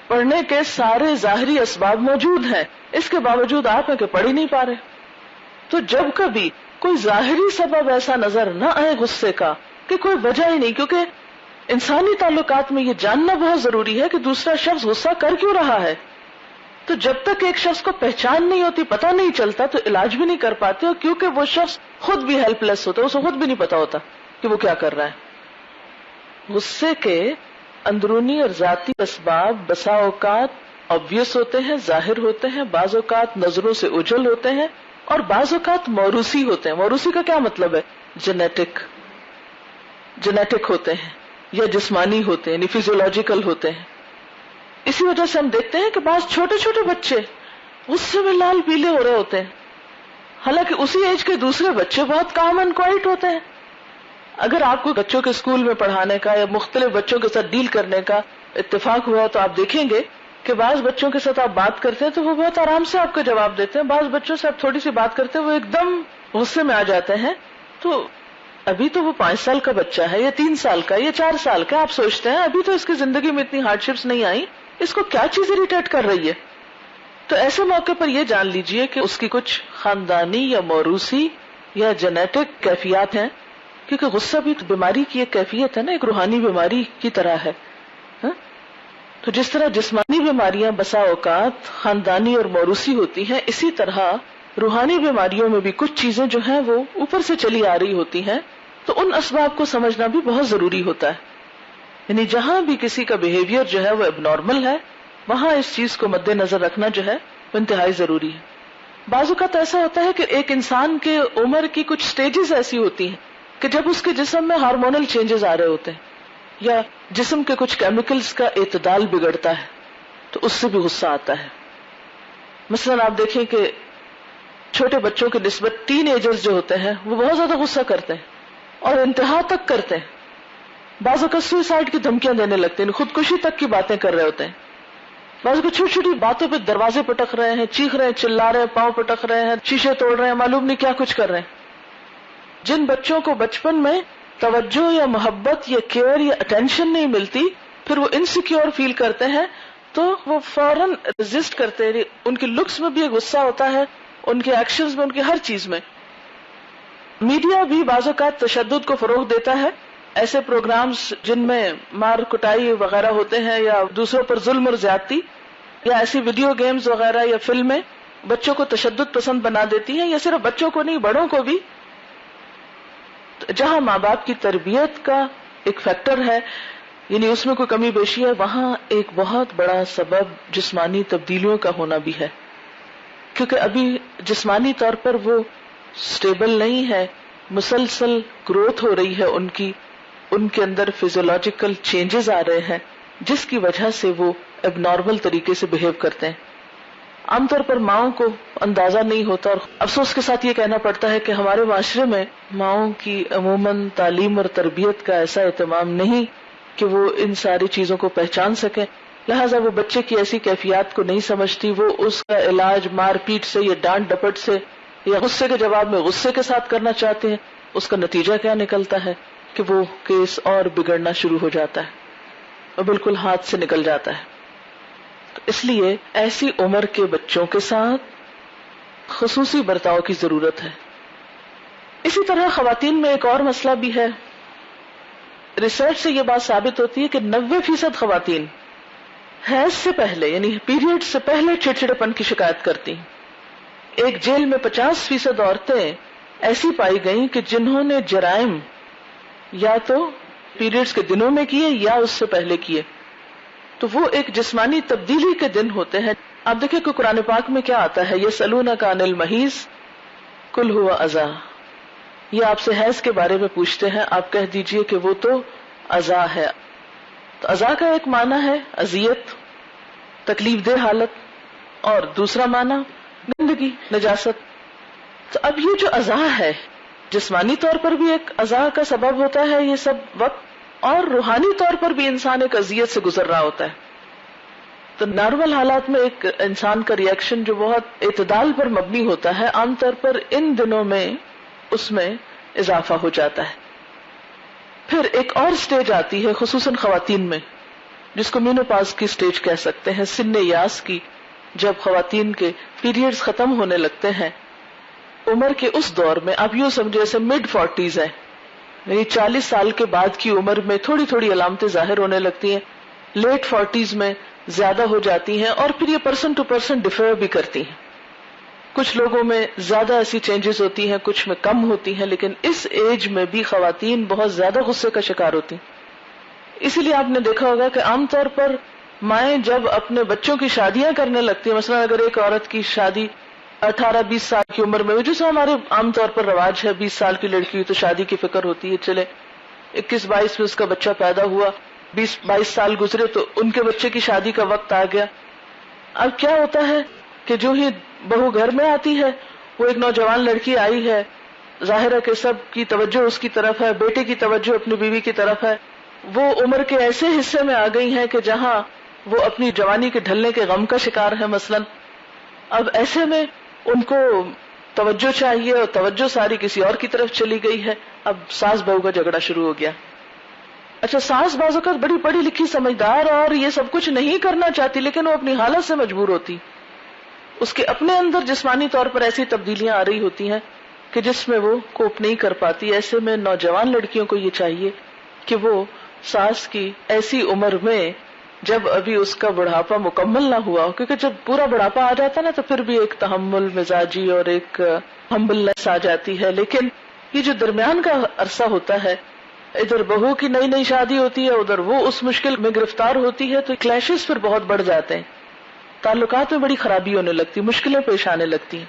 پڑھنے کے سارے ظاہری اسباب موجود ہیں، اس کے باوجود آپ ہیں کہ پڑھ ہی نہیں پا رہے. تو جب کبھی کوئی ظاہری سبب ایسا نظر نہ آئے غصے کا کہ کوئی وجہ ہی نہیں، کیونکہ انسانی تعلقات میں یہ جاننا بہت ضروری ہے کہ دوسرا شخص غصہ کر کیوں رہا ہے. تو جب تک ایک شخص کو پہچان نہیں ہوتی، پتہ نہیں چلتا، تو علاج بھی نہیں کر پاتے، اور کیونکہ وہ شخص خود بھی ہیلپ لیس ہوتا ہے، اسے خود بھی نہیں پتا ہوتا کہ وہ کیا کر رہا ہے. غصے کے اندرونی اور ذاتی اسباب بسا اوقات obvious ہوتے ہیں، ظاہر ہوتے ہیں، بعض اوقات نظروں سے اوجھل ہوتے ہیں، اور بعض اوقات موروثی ہوتے ہیں. موروثی کا کیا مطلب ہے؟ جینیٹک ہوتے ہیں یا جسمانی ہوتے ہیں، یعنی فیزیولوجیکل ہوتے ہیں. اسی وجہ سے ہم دیکھتے ہیں کہ بعض چھوٹے چھوٹے بچے غصے میں لال پیلے ہو رہے ہوتے ہیں، حالانکہ اسی ایج کے دوسرے بچے بہت کام اینڈ کوائٹ ہوتے ہیں. اگر آپ کو بچوں کے اسکول میں پڑھانے کا یا مختلف بچوں کے ساتھ ڈیل کرنے کا اتفاق ہوا تو آپ دیکھیں گے کہ بعض بچوں کے ساتھ آپ بات کرتے ہیں تو وہ بہت آرام سے آپ کو جواب دیتے ہیں، بعض بچوں سے آپ تھوڑی سی بات کرتے ہیں وہ ایک دم غصے میں آ جاتے ہیں. تو ابھی تو وہ 5 سال کا بچہ ہے یا 3 سال کا یا 4 سال کا، آپ سوچتے ہیں ابھی تو اس کی زندگی میں اتنی ہارڈ شپس نہیں آئی، اس کو کیا چیز اریٹیٹ کر رہی ہے. تو ایسے موقع پر یہ جان لیجئے کہ اس کی کچھ خاندانی یا موروثی یا جینیٹک کیفیات ہیں، کیونکہ غصہ بھی بیماری کی ایک کیفیت ہے نا، ایک روحانی بیماری کی طرح ہے. تو جس طرح جسمانی بیماریاں بسا اوقات خاندانی اور موروثی ہوتی ہیں، اسی طرح روحانی بیماریوں میں بھی کچھ چیزیں جو ہیں وہ اوپر سے چلی آ رہی ہوتی ہیں. تو ان اسباب کو سمجھنا بھی بہت ضروری ہوتا ہے. یعنی جہاں بھی کسی کا بیہیویئر جو ہے وہ اب نارمل ہے، وہاں اس چیز کو مد نظر رکھنا جو ہے وہ انتہائی ضروری ہے. بعض اوقات ایسا ہوتا ہے کہ ایک انسان کے عمر کی کچھ سٹیجز ایسی ہوتی ہیں کہ جب اس کے جسم میں ہارمونل چینجز آ رہے ہوتے ہیں یا جسم کے کچھ کیمیکلز کا اعتدال بگڑتا ہے، تو اس سے بھی غصہ آتا ہے. مثلا آپ دیکھیں کہ چھوٹے بچوں کی نسبت ٹین ایجرز جو ہوتے ہیں وہ بہت زیادہ غصہ کرتے ہیں اور انتہا تک کرتے ہیں. بعض اوقات سوئسائڈ کی دھمکیاں دینے لگتے ہیں، خودکشی تک کی باتیں کر رہے ہوتے ہیں. بعض کو چھوٹی چھوٹی باتوں پہ دروازے پٹک رہے ہیں، چیخ رہے ہیں، چلا رہے ہیں، پاؤں پٹک رہے ہیں، شیشے توڑ رہے ہیں، معلوم نہیں کیا کچھ کر رہے ہیں. جن بچوں کو بچپن میں توجہ یا محبت یا کیئر یا اٹینشن نہیں ملتی، پھر وہ انسیکیور فیل کرتے ہیں تو وہ فوراً ریزسٹ کرتے ہیں. ان کے لکس میں بھی ایک غصہ ہوتا ہے، ان کے ایکشنز میں، ان کی ہر چیز میں. میڈیا بھی بعض اوقات تشدد کو فروغ دیتا ہے. ایسے پروگرامز جن میں مار کٹائی وغیرہ ہوتے ہیں یا دوسروں پر ظلم اور زیادتی، یا ایسی ویڈیو گیمز وغیرہ یا فلمیں بچوں کو تشدد پسند بنا دیتی ہیں، یا صرف بچوں کو نہیں بڑوں کو بھی. جہاں ماں باپ کی تربیت کا ایک فیکٹر ہے، یعنی اس میں کوئی کمی بیشی ہے، وہاں ایک بہت بڑا سبب جسمانی تبدیلیوں کا ہونا بھی ہے. کیونکہ ابھی جسمانی طور پر وہ سٹیبل نہیں ہے، مسلسل گروتھ ہو رہی ہے ان کے اندر فیزیولوجیکل چینجز آ رہے ہیں، جس کی وجہ سے وہ اب نارمل طریقے سے بہیو کرتے ہیں. عام طور پر ماؤں کو اندازہ نہیں ہوتا، اور افسوس کے ساتھ یہ کہنا پڑتا ہے کہ ہمارے معاشرے میں ماؤں کی عموماً تعلیم اور تربیت کا ایسا اہتمام نہیں کہ وہ ان ساری چیزوں کو پہچان سکیں. لہٰذا وہ بچے کی ایسی کیفیات کو نہیں سمجھتی، وہ اس کا علاج مار پیٹ سے یا ڈانٹ ڈپٹ سے یا غصے کے جواب میں غصے کے ساتھ کرنا چاہتے ہیں. اس کا نتیجہ کیا نکلتا ہے کہ وہ کیس اور بگڑنا شروع ہو جاتا ہے اور بالکل ہاتھ سے نکل جاتا ہے. تو اس لیے ایسی عمر کے بچوں کے ساتھ خصوصی برتاؤ کی ضرورت ہے. اسی طرح خواتین میں ایک اور مسئلہ بھی ہے. ریسرچ سے یہ بات ثابت ہوتی ہے کہ 90% خواتین حیض سے پہلے یعنی پیریڈ سے پہلے چڑچڑے پن کی شکایت کرتی ہیں. ایک جیل میں 50% عورتیں ایسی پائی گئیں کہ جنہوں نے جرائم یا تو پیریڈز کے دنوں میں کیے یا اس سے پہلے کیے. تو وہ ایک جسمانی تبدیلی کے دن ہوتے ہیں. آپ دیکھیں کہ قرآن پاک میں کیا آتا ہے، یسألونک عن المحیض قل هو اذی. یہ آپ سے حیض کے بارے میں پوچھتے ہیں، آپ کہہ دیجئے کہ وہ تو اذی ہے. تو اذی کا ایک معنی ہے اذیت، تکلیف دہ حالت، اور دوسرا معنی گندگی، نجاست. تو اب یہ جو اذی ہے جسمانی طور پر بھی ایک اذی کا سبب ہوتا ہے یہ سب وقت، اور روحانی طور پر بھی انسان ایک اذیت سے گزر رہا ہوتا ہے. تو نارمل حالات میں ایک انسان کا ری ایکشن جو بہت اعتدال پر مبنی ہوتا ہے، عام طور پر ان دنوں میں اس میں اضافہ ہو جاتا ہے. پھر ایک اور سٹیج آتی ہے خصوصاً خواتین میں، جس کو مینوپاز کی سٹیج کہہ سکتے ہیں، سن یاس کی، جب خواتین کے پیریڈز ختم ہونے لگتے ہیں. عمر کے اس دور میں آپ یوں سمجھے جیسے مڈ 40s ہیں، یعنی 40 سال کے بعد کی عمر میں تھوڑی تھوڑی علامتیں ظاہر ہونے لگتی ہیں، لیٹ 40s میں زیادہ ہو جاتی ہیں، اور پھر یہ پرسن ٹو پرسن ڈیفر بھی کرتی ہیں. کچھ لوگوں میں زیادہ ایسی چینجز ہوتی ہیں، کچھ میں کم ہوتی ہیں، لیکن اس ایج میں بھی خواتین بہت زیادہ غصے کا شکار ہوتی ہیں. اسی لیے آپ نے دیکھا ہوگا کہ عام طور پر مائیں جب اپنے بچوں کی شادیاں کرنے لگتی ہیں، مثلا اگر ایک عورت کی شادی 18-20 سال کی عمر میں، جو ہمارے عام طور پر رواج ہے، 20 سال کی لڑکی ہوئی تو شادی کی فکر ہوتی ہے، چلے 21-22 میں اس کا بچہ پیدا ہوا، 20-22 سال گزرے تو ان کے بچے کی شادی کا وقت آ گیا. اب کیا ہوتا ہے کہ جو ہی بہو گھر میں آتی ہے، وہ ایک نوجوان لڑکی آئی ہے، ظاہر ہے کہ سب کی توجہ اس کی طرف ہے، بیٹے کی توجہ اپنی بیوی کی طرف ہے. وہ عمر کے ایسے حصے میں آ گئی ہیں کہ جہاں وہ اپنی جوانی کے ڈھلنے کے غم کا شکار ہے مثلا. اب ایسے میں ان کو توجہ چاہیے اور توجہ ساری کسی اور کی طرف چلی گئی ہے. اب ساس بہو کا جھگڑا شروع ہو گیا. اچھا، ساس بعض اوقات بڑی پڑھی لکھی سمجھدار اور یہ سب کچھ نہیں کرنا چاہتی، لیکن وہ اپنی حالت سے مجبور ہوتی. اس کے اپنے اندر جسمانی طور پر ایسی تبدیلیاں آ رہی ہوتی ہیں کہ جس میں وہ کوپ نہیں کر پاتی. ایسے میں نوجوان لڑکیوں کو یہ چاہیے کہ وہ ساس کی ایسی عمر میں جب ابھی اس کا بڑھاپا مکمل نہ ہوا ہو، کیونکہ جب پورا بڑھاپا آ جاتا ہے نا تو پھر بھی ایک تحمل مزاجی اور ایک ہمبلنس آ جاتی ہے. لیکن یہ جو درمیان کا عرصہ ہوتا ہے، ادھر بہو کی نئی نئی شادی ہوتی ہے، ادھر وہ اس مشکل میں گرفتار ہوتی ہے، تو کلیشز پھر بہت بڑھ جاتے ہیں، تعلقات میں بڑی خرابی ہونے لگتی، مشکلیں پیش آنے لگتی ہیں.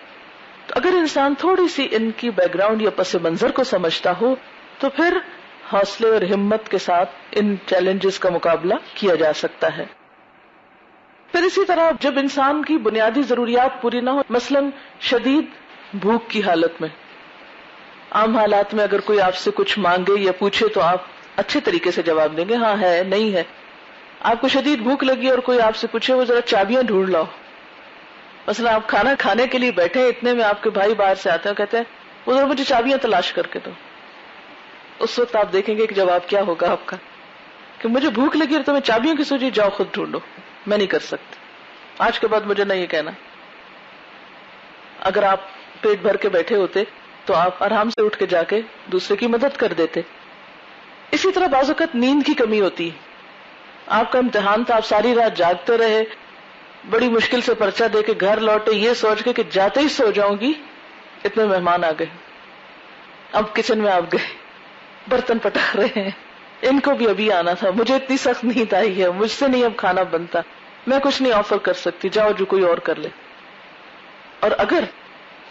تو اگر انسان تھوڑی سی ان کی بیک گراؤنڈ یا پس منظر کو سمجھتا ہو تو پھر حوصلے اور ہمت کے ساتھ ان چیلنجز کا مقابلہ کیا جا سکتا ہے. پھر اسی طرح جب انسان کی بنیادی ضروریات پوری نہ ہو، مثلا شدید بھوک کی حالت میں، عام حالات میں اگر کوئی آپ سے کچھ مانگے یا پوچھے تو آپ اچھے طریقے سے جواب دیں گے، ہاں ہے، نہیں ہے. آپ کو شدید بھوک لگی اور کوئی آپ سے پوچھے وہ ذرا چابیاں ڈھونڈ لاؤ. مثلا آپ کھانا کھانے کے لیے بیٹھے اتنے میں آپ کے بھائی باہر سے آتے ہیں کہتے ہیں وہ ذرا مجھے چابیاں تلاش کر کے دو. اس وقت آپ دیکھیں گے کہ جواب کیا ہوگا آپ کا کہ مجھے بھوک لگی اور تمہیں چابیوں کی سوچی، جاؤ خود ڈھونڈو، میں نہیں کر سکتی، آج کے بعد مجھے نہ یہ کہنا. اگر آپ پیٹ بھر کے بیٹھے ہوتے تو آپ آرام سے اٹھ کے جا کے دوسرے کی مدد کر دیتے. اسی طرح بعض اوقات نیند کی کمی ہوتی. آپ کا امتحان تھا، آپ ساری رات جاگتے رہے، بڑی مشکل سے پرچہ دے کے گھر لوٹے یہ سوچ کے کہ جاتے ہی سو جاؤں گی، اتنے مہمان آ گئے. اب کچن میں آپ گئے، برتن پٹک رہے ہیں، ان کو بھی ابھی آنا تھا، مجھے اتنی سخت نیند آئی ہے، مجھ سے نہیں اب کھانا بنتا، میں کچھ نہیں آفر کر سکتی، جاؤ جو کوئی اور کر لے. اور اگر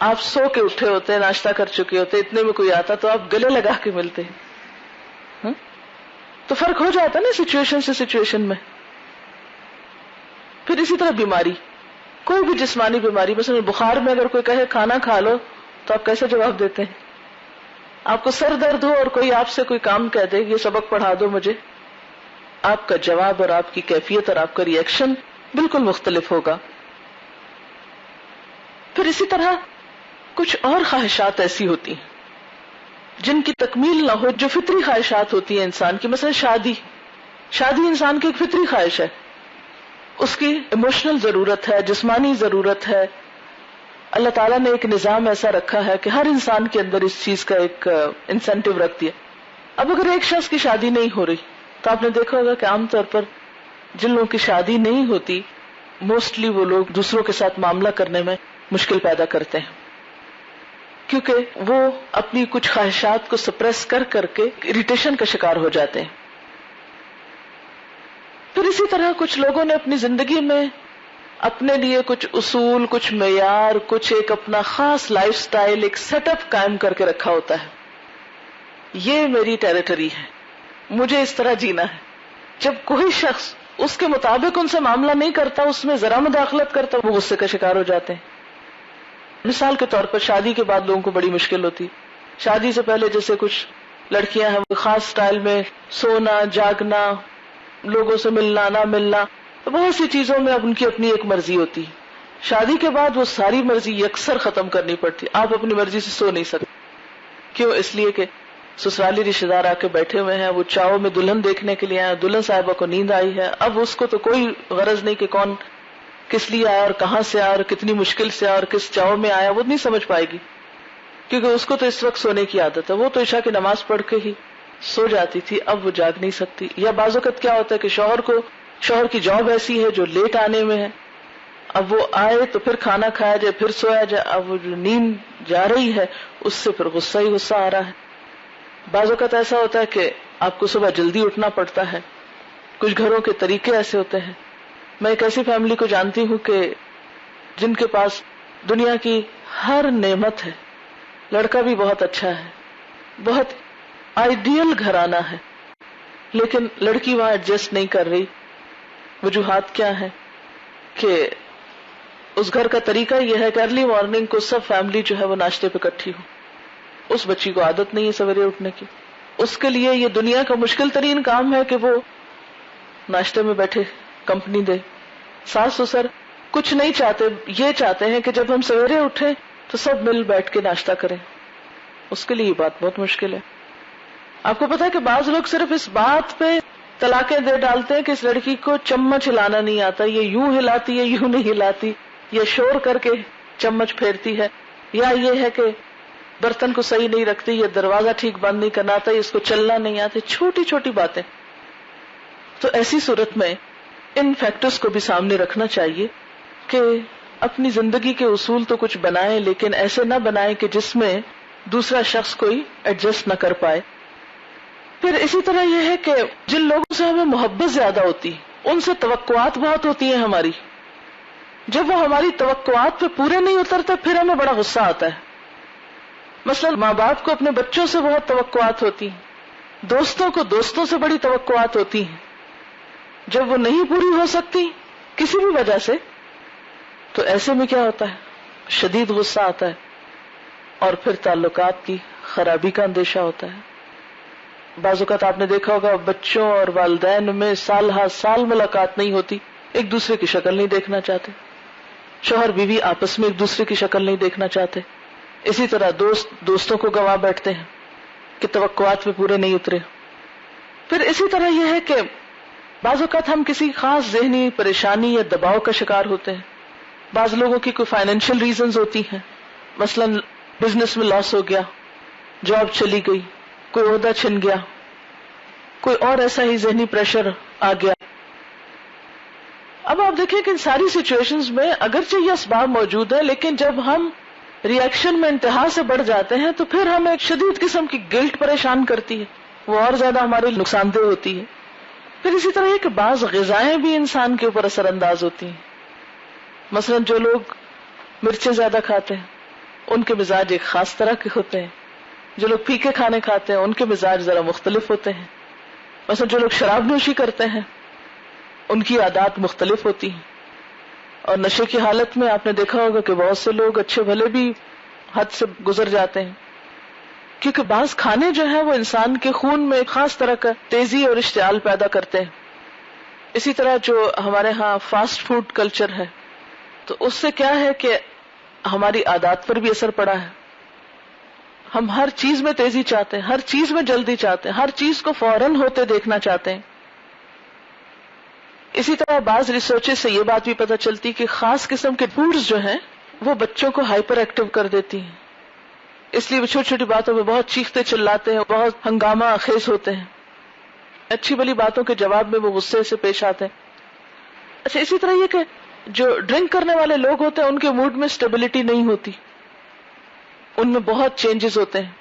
آپ سو کے اٹھے ہوتے، ناشتہ کر چکے ہوتے، اتنے میں کوئی آتا تو آپ گلے لگا کے ملتے. تو فرق ہو جاتا نا سچویشن سے سچویشن میں. پھر اسی طرح بیماری، کوئی بھی جسمانی بیماری، مثلا بخار میں اگر کوئی کہے کھانا کھا لو تو آپ کیسے جواب دیتے ہیں؟ آپ کو سر درد ہو اور کوئی آپ سے کوئی کام کہہ دے یہ سبق پڑھا دو مجھے، آپ کا جواب اور آپ کی کیفیت اور آپ کا ری ایکشن بالکل مختلف ہوگا. پھر اسی طرح کچھ اور خواہشات ایسی ہوتی ہیں جن کی تکمیل نہ ہو، جو فطری خواہشات ہوتی ہیں انسان کی. مثلا شادی انسان کی ایک فطری خواہش ہے، اس کی ایموشنل ضرورت ہے، جسمانی ضرورت ہے. اللہ تعالیٰ نے ایک نظام ایسا رکھا ہے کہ ہر انسان کے اندر اس چیز کا ایک انسینٹیو رکھ دیا. اب اگر ایک شخص کی شادی نہیں ہو رہی تو آپ نے دیکھا ہوگا کہ عام طور پر جن لوگوں کی شادی نہیں ہوتی موسٹلی وہ لوگ دوسروں کے ساتھ معاملہ کرنے میں مشکل پیدا کرتے ہیں، کیونکہ وہ اپنی کچھ خواہشات کو سپریس کر کے اریٹیشن کا شکار ہو جاتے ہیں. پھر اسی طرح کچھ لوگوں نے اپنی زندگی میں اپنے لیے کچھ اصول، کچھ معیار، کچھ ایک اپنا خاص لائف سٹائل، ایک سیٹ اپ قائم کر کے رکھا ہوتا ہے. یہ میری ٹیریٹری ہے، مجھے اس طرح جینا ہے. جب کوئی شخص اس کے مطابق ان سے معاملہ نہیں کرتا، اس میں ذرا مداخلت کرتا، وہ غصے کا شکار ہو جاتے ہیں. مثال کے طور پر شادی کے بعد لوگوں کو بڑی مشکل ہوتی. شادی سے پہلے جیسے کچھ لڑکیاں ہیں وہ خاص سٹائل میں سونا، جاگنا، لوگوں سے ملنا نہ ملنا، بہت سی چیزوں میں اب ان کی اپنی ایک مرضی ہوتی. شادی کے بعد وہ ساری مرضی یکسر ختم کرنی پڑتی. آپ اپنی مرضی سے سو نہیں سکتے. کیوں؟ اس لیے کہ سسرالی رشتے دار آ کے بیٹھے ہوئے ہیں، وہ چاؤ میں دلہن دیکھنے کے لیے آئے، دلہن صاحبہ کو نیند آئی ہے. اب اس کو تو کوئی غرض نہیں کہ کون کس لیے آیا اور کہاں سے آیا اور کتنی مشکل سے آیا اور کس چاؤ میں آیا، وہ نہیں سمجھ پائے گی، کیونکہ اس کو تو اس وقت سونے کی عادت ہے. وہ تو عشاء کی نماز پڑھ کے ہی سو جاتی تھی، اب وہ جاگ نہیں سکتی. یا بعض اوقات کیا ہوتا ہے کہ شوہر کی جاب ایسی ہے جو لیٹ آنے میں ہے، اب وہ آئے تو پھر کھانا کھایا جائے پھر سویا جائے، اب وہ جو نیند جا رہی ہے اس سے پھر غصہ ہی غصہ آ رہا ہے. بعض اوقات ایسا ہوتا ہے کہ آپ کو صبح جلدی اٹھنا پڑتا ہے. کچھ گھروں کے طریقے ایسے ہوتے ہیں. میں ایک ایسی فیملی کو جانتی ہوں کہ جن کے پاس دنیا کی ہر نعمت ہے، لڑکا بھی بہت اچھا ہے، بہت آئیڈیل گھرانہ ہے، لیکن لڑکی وہاں ایڈجسٹ نہیں کر رہی. وجوہات کیا ہیں؟ کہ اس گھر کا طریقہ یہ ہے کہ ارلی مارننگ کو سب فیملی جو ہے وہ ناشتے پہ اکٹھی ہو. اس بچی کو عادت نہیں ہے سویرے اٹھنے کی. اس کے لیے یہ دنیا کا مشکل ترین کام ہے کہ وہ ناشتے میں بیٹھے کمپنی دے. ساس سسر کچھ نہیں چاہتے، یہ چاہتے ہیں کہ جب ہم سویرے اٹھیں تو سب مل بیٹھ کے ناشتہ کریں. اس کے لیے یہ بات بہت مشکل ہے. آپ کو پتا ہے کہ بعض لوگ صرف اس بات پہ طلاقیں دے ڈالتے ہیں کہ اس لڑکی کو چمچ ہلانا نہیں آتا، یہ یوں ہلاتی ہے یوں نہیں ہلاتی، یہ شور کر کے چمچ پھیرتی ہے، یا یہ ہے کہ برتن کو صحیح نہیں رکھتی، یہ دروازہ ٹھیک بند نہیں کرنا آتا، اس کو چلنا نہیں آتا. چھوٹی چھوٹی باتیں. تو ایسی صورت میں ان فیکٹرز کو بھی سامنے رکھنا چاہیے کہ اپنی زندگی کے اصول تو کچھ بنائیں، لیکن ایسے نہ بنائیں کہ جس میں دوسرا شخص کوئی ایڈجسٹ نہ کر پائے. پھر اسی طرح یہ ہے کہ جن لوگوں سے ہمیں محبت زیادہ ہوتی ان سے توقعات بہت ہوتی ہیں ہماری. جب وہ ہماری توقعات پہ پورے نہیں اترتے پھر ہمیں بڑا غصہ آتا ہے. مثلا ماں باپ کو اپنے بچوں سے بہت توقعات ہوتی ہیں، دوستوں کو دوستوں سے بڑی توقعات ہوتی ہیں. جب وہ نہیں پوری ہو سکتی کسی بھی وجہ سے تو ایسے میں کیا ہوتا ہے؟ شدید غصہ آتا ہے اور پھر تعلقات کی خرابی کا اندیشہ ہوتا ہے. بعض اوقات آپ نے دیکھا ہوگا بچوں اور والدین میں سال ہر سال ملاقات نہیں ہوتی، ایک دوسرے کی شکل نہیں دیکھنا چاہتے، شوہر بیوی آپس میں ایک دوسرے کی شکل نہیں دیکھنا چاہتے، اسی طرح دوستوں کو گوا بیٹھتے ہیں کہ توقعات میں پورے نہیں اترے. پھر اسی طرح یہ ہے کہ بعض اوقات ہم کسی خاص ذہنی پریشانی یا دباؤ کا شکار ہوتے ہیں. بعض لوگوں کی کوئی فائنینشیل ریزنز ہوتی ہیں، مثلا بزنس میں لاس ہو گیا، جاب چلی گئی، کوئی عہدہ چھن گیا، کوئی اور ایسا ہی ذہنی پریشر آ گیا. اب آپ دیکھیں کہ ان ساری سچویشنز میں اگرچہ یہ اسباب موجود ہیں، لیکن جب ہم ریئیکشن میں انتہا سے بڑھ جاتے ہیں تو پھر ہمیں ایک شدید قسم کی گلٹ پریشان کرتی ہے، وہ اور زیادہ ہمارے نقصان دہ ہوتی ہے. پھر اسی طرح یہ کہ بعض غذائیں بھی انسان کے اوپر اثر انداز ہوتی ہیں. مثلا جو لوگ مرچیں زیادہ کھاتے ہیں ان کے مزاج ایک خاص طرح کے ہوتے ہیں، جو لوگ پھیکے کھانے کھاتے ہیں ان کے مزاج ذرا مختلف ہوتے ہیں. مثلا جو لوگ شراب نوشی کرتے ہیں ان کی عادات مختلف ہوتی ہیں. اور نشے کی حالت میں آپ نے دیکھا ہوگا کہ بہت سے لوگ اچھے بھلے بھی حد سے گزر جاتے ہیں، کیونکہ بعض کھانے جو ہیں وہ انسان کے خون میں ایک خاص طرح کا تیزی اور اشتعال پیدا کرتے ہیں. اسی طرح جو ہمارے ہاں فاسٹ فوڈ کلچر ہے تو اس سے کیا ہے کہ ہماری عادات پر بھی اثر پڑا ہے. ہم ہر چیز میں تیزی چاہتے ہیں، ہر چیز میں جلدی چاہتے ہیں، ہر چیز کو فوراً ہوتے دیکھنا چاہتے ہیں. اسی طرح بعض ریسرچز سے یہ بات بھی پتہ چلتی کہ خاص قسم کے فوڈز جو ہیں وہ بچوں کو ہائپر ایکٹیو کر دیتی ہیں، اس لیے وہ چھوٹی چھوٹی باتوں پہ بہت چیختے چلاتے ہیں، بہت ہنگامہ خیز ہوتے ہیں، اچھی بلی باتوں کے جواب میں وہ غصے سے پیش آتے ہیں. اچھا، اسی طرح یہ کہ جو ڈرنک کرنے والے لوگ ہوتے ہیں ان کے موڈ میں اسٹیبلٹی نہیں ہوتی، ان میں بہت چینجز ہوتے ہیں.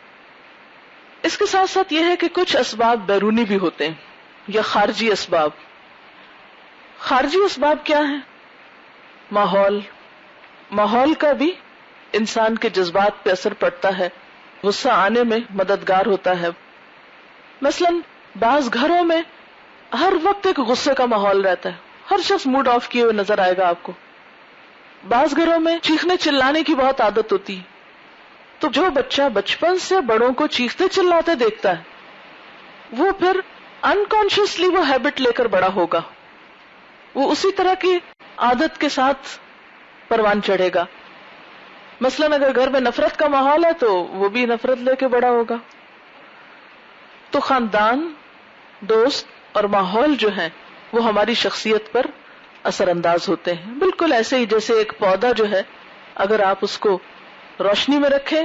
اس کے ساتھ ساتھ یہ ہے کہ کچھ اسباب بیرونی بھی ہوتے ہیں یا خارجی اسباب. خارجی اسباب کیا ہیں؟ ماحول کا بھی انسان کے جذبات پہ اثر پڑتا ہے، غصہ آنے میں مددگار ہوتا ہے. مثلا بعض گھروں میں ہر وقت ایک غصے کا ماحول رہتا ہے، ہر شخص موڈ آف کیے ہوئے نظر آئے گا آپ کو. بعض گھروں میں چیخنے چلانے کی بہت عادت ہوتی ہے، تو جو بچہ بچپن سے بڑوں کو چیختے چلاتے دیکھتا ہے وہ پھر انکانشیسلی وہ ہیبٹ لے کر بڑا ہوگا، وہ اسی طرح کی عادت کے ساتھ پروان چڑھے گا. مثلا اگر گھر میں نفرت کا ماحول ہے تو وہ بھی نفرت لے کے بڑا ہوگا. تو خاندان، دوست اور ماحول جو ہیں وہ ہماری شخصیت پر اثر انداز ہوتے ہیں. بالکل ایسے ہی جیسے ایک پودا جو ہے اگر آپ اس کو روشنی میں رکھیں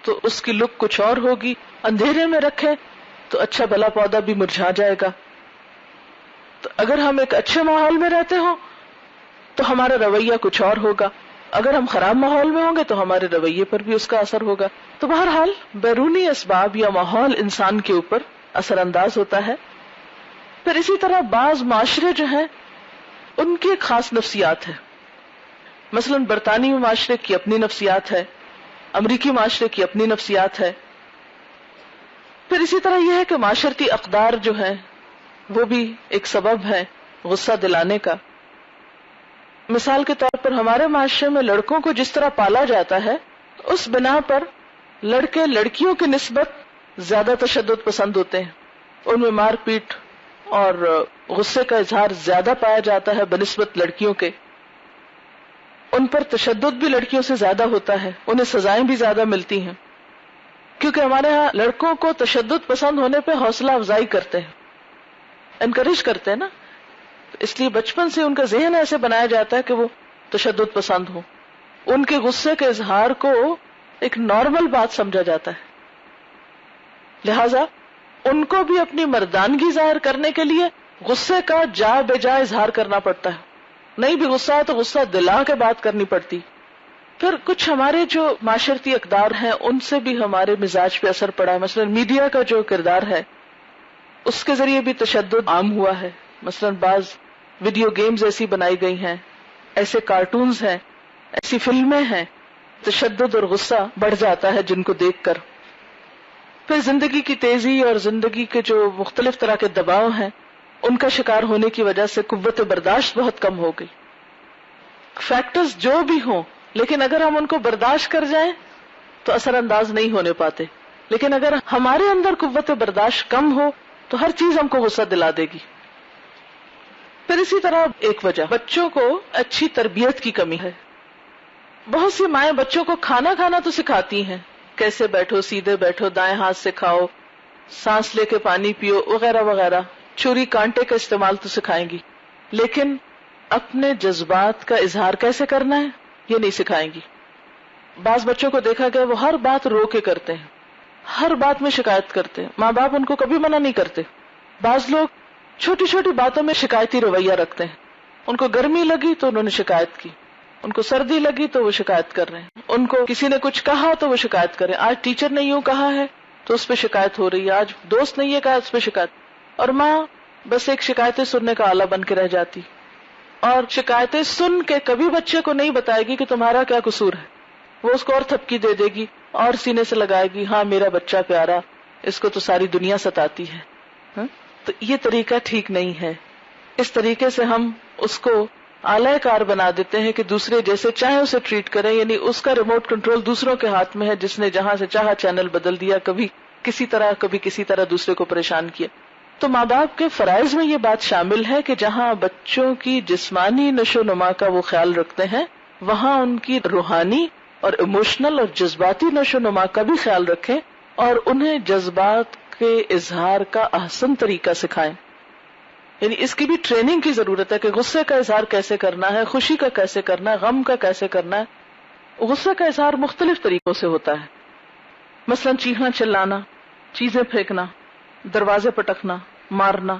تو اس کی لک کچھ اور ہوگی، اندھیرے میں رکھیں تو اچھا بھلا پودا بھی مرجھا جائے گا. تو اگر ہم ایک اچھے ماحول میں رہتے ہوں تو ہمارا رویہ کچھ اور ہوگا، اگر ہم خراب ماحول میں ہوں گے تو ہمارے رویے پر بھی اس کا اثر ہوگا. تو بہرحال بیرونی اسباب یا ماحول انسان کے اوپر اثر انداز ہوتا ہے. پھر اسی طرح بعض معاشرے جو ہیں ان کی ایک خاص نفسیات ہے. مثلا برطانوی معاشرے کی اپنی نفسیات ہے، امریکی معاشرے کی اپنی نفسیات ہے. پھر اسی طرح یہ ہے کہ معاشرتی اقدار جو ہیں وہ بھی ایک سبب ہے غصہ دلانے کا. مثال کے طور پر ہمارے معاشرے میں لڑکوں کو جس طرح پالا جاتا ہے اس بنا پر لڑکے لڑکیوں کی نسبت زیادہ تشدد پسند ہوتے ہیں، ان میں مار پیٹ اور غصے کا اظہار زیادہ پایا جاتا ہے بنسبت لڑکیوں کے. ان پر تشدد بھی لڑکیوں سے زیادہ ہوتا ہے، انہیں سزائیں بھی زیادہ ملتی ہیں، کیونکہ ہمارے ہاں لڑکوں کو تشدد پسند ہونے پہ حوصلہ افزائی کرتے ہیں، انکریج کرتے ہیں نا. اس لیے بچپن سے ان کا ذہن ایسے بنایا جاتا ہے کہ وہ تشدد پسند ہو. ان کے غصے کے اظہار کو ایک نارمل بات سمجھا جاتا ہے، لہذا ان کو بھی اپنی مردانگی ظاہر کرنے کے لیے غصے کا جا بجا اظہار کرنا پڑتا ہے. نہیں بھی غصہ ہے تو غصہ دلا کے بات کرنی پڑتی. پھر کچھ ہمارے جو معاشرتی اقدار ہیں ان سے بھی ہمارے مزاج پہ اثر پڑا ہے. مثلا میڈیا کا جو کردار ہے اس کے ذریعے بھی تشدد عام ہوا ہے. مثلا بعض ویڈیو گیمز ایسی بنائی گئی ہیں، ایسے کارٹونز ہیں، ایسی فلمیں ہیں، تشدد اور غصہ بڑھ جاتا ہے جن کو دیکھ کر. پھر زندگی کی تیزی اور زندگی کے جو مختلف طرح کے دباؤ ہیں ان کا شکار ہونے کی وجہ سے قوت برداشت بہت کم ہو گئی. فیکٹرز جو بھی ہوں لیکن اگر ہم ان کو برداشت کر جائیں تو اثر انداز نہیں ہونے پاتے. لیکن اگر ہمارے اندر قوت برداشت کم ہو تو ہر چیز ہم کو غصہ دلا دے گی. پھر اسی طرح ایک وجہ بچوں کو اچھی تربیت کی کمی ہے. بہت سی مائیں بچوں کو کھانا تو سکھاتی ہیں، کیسے بیٹھو، سیدھے بیٹھو، دائیں ہاتھ سے کھاؤ، سانس لے کے پانی پیو وغیرہ وغیرہ، چھری کانٹے کا استعمال تو سکھائیں گی، لیکن اپنے جذبات کا اظہار کیسے کرنا ہے یہ نہیں سکھائیں گی. بعض بچوں کو دیکھا گیا وہ ہر بات رو کے کرتے ہیں، ہر بات میں شکایت کرتے ہیں، ماں باپ ان کو کبھی منع نہیں کرتے. بعض لوگ چھوٹی چھوٹی باتوں میں شکایتی رویہ رکھتے ہیں، ان کو گرمی لگی تو انہوں نے شکایت کی، ان کو سردی لگی تو وہ شکایت کر رہے ہیں، ان کو کسی نے کچھ کہا تو وہ شکایت کر رہے ہیں، آج ٹیچر نے یوں کہا ہے تو اس پہ شکایت ہو رہی ہے، آج دوست نے یہ کہا اس پہ شکایت. اور ماں بس ایک شکایتیں سننے کا آلہ بن کے رہ جاتی، اور شکایتیں سن کے کبھی بچے کو نہیں بتائے گی کہ تمہارا کیا قصور ہے. وہ اس کو اور تھپکی دے دے گی اور سینے سے لگائے گی، ہاں میرا بچہ پیارا، اس کو تو ساری دنیا ستاتی ہے. تو یہ طریقہ ٹھیک نہیں ہے. اس طریقے سے ہم اس کو آلہ کار بنا دیتے ہیں کہ دوسرے جیسے چاہے اسے ٹریٹ کریں، یعنی اس کا ریموٹ کنٹرول دوسروں کے ہاتھ میں ہے، جس نے جہاں سے چاہا چینل بدل دیا، کبھی کسی طرح دوسرے کو پریشان کیا. تو ماں باپ کے فرائض میں یہ بات شامل ہے کہ جہاں بچوں کی جسمانی نشو و نما کا وہ خیال رکھتے ہیں، وہاں ان کی روحانی اور ایموشنل اور جذباتی نشو و نما کا بھی خیال رکھیں، اور انہیں جذبات کے اظہار کا احسن طریقہ سکھائیں. یعنی اس کی بھی ٹریننگ کی ضرورت ہے کہ غصے کا اظہار کیسے کرنا ہے، خوشی کا کیسے کرنا ہے، غم کا کیسے کرنا ہے. غصے کا اظہار مختلف طریقوں سے ہوتا ہے، مثلا چیخنا، چلانا، چیزیں پھینکنا، دروازے پٹکنا، مارنا،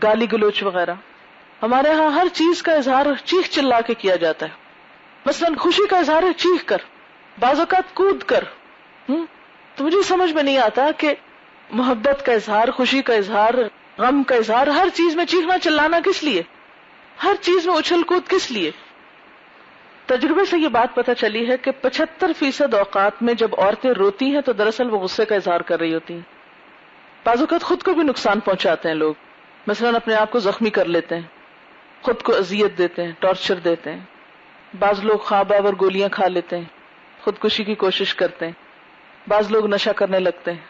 گالی گلوچ وغیرہ. ہمارے ہاں ہر چیز کا اظہار چیخ چلا کے کیا جاتا ہے. مثلا خوشی کا اظہار ہے چیخ کر، بعض اوقات کود کر. تو مجھے سمجھ میں نہیں آتا کہ محبت کا اظہار، خوشی کا اظہار، غم کا اظہار، ہر چیز میں چیخنا چلانا کس لیے، ہر چیز میں اچھل کود کس لیے. تجربے سے یہ بات پتہ چلی ہے کہ 75% اوقات میں جب عورتیں روتی ہیں تو دراصل وہ غصے کا اظہار کر رہی ہوتی ہیں. بعض اوقات خود کو بھی نقصان پہنچاتے ہیں لوگ، مثلا اپنے آپ کو زخمی کر لیتے ہیں، خود کو اذیت دیتے ہیں، ٹارچر دیتے ہیں. بعض لوگ خواب آور گولیاں کھا لیتے ہیں، خودکشی کی کوشش کرتے ہیں. بعض لوگ نشہ کرنے لگتے ہیں.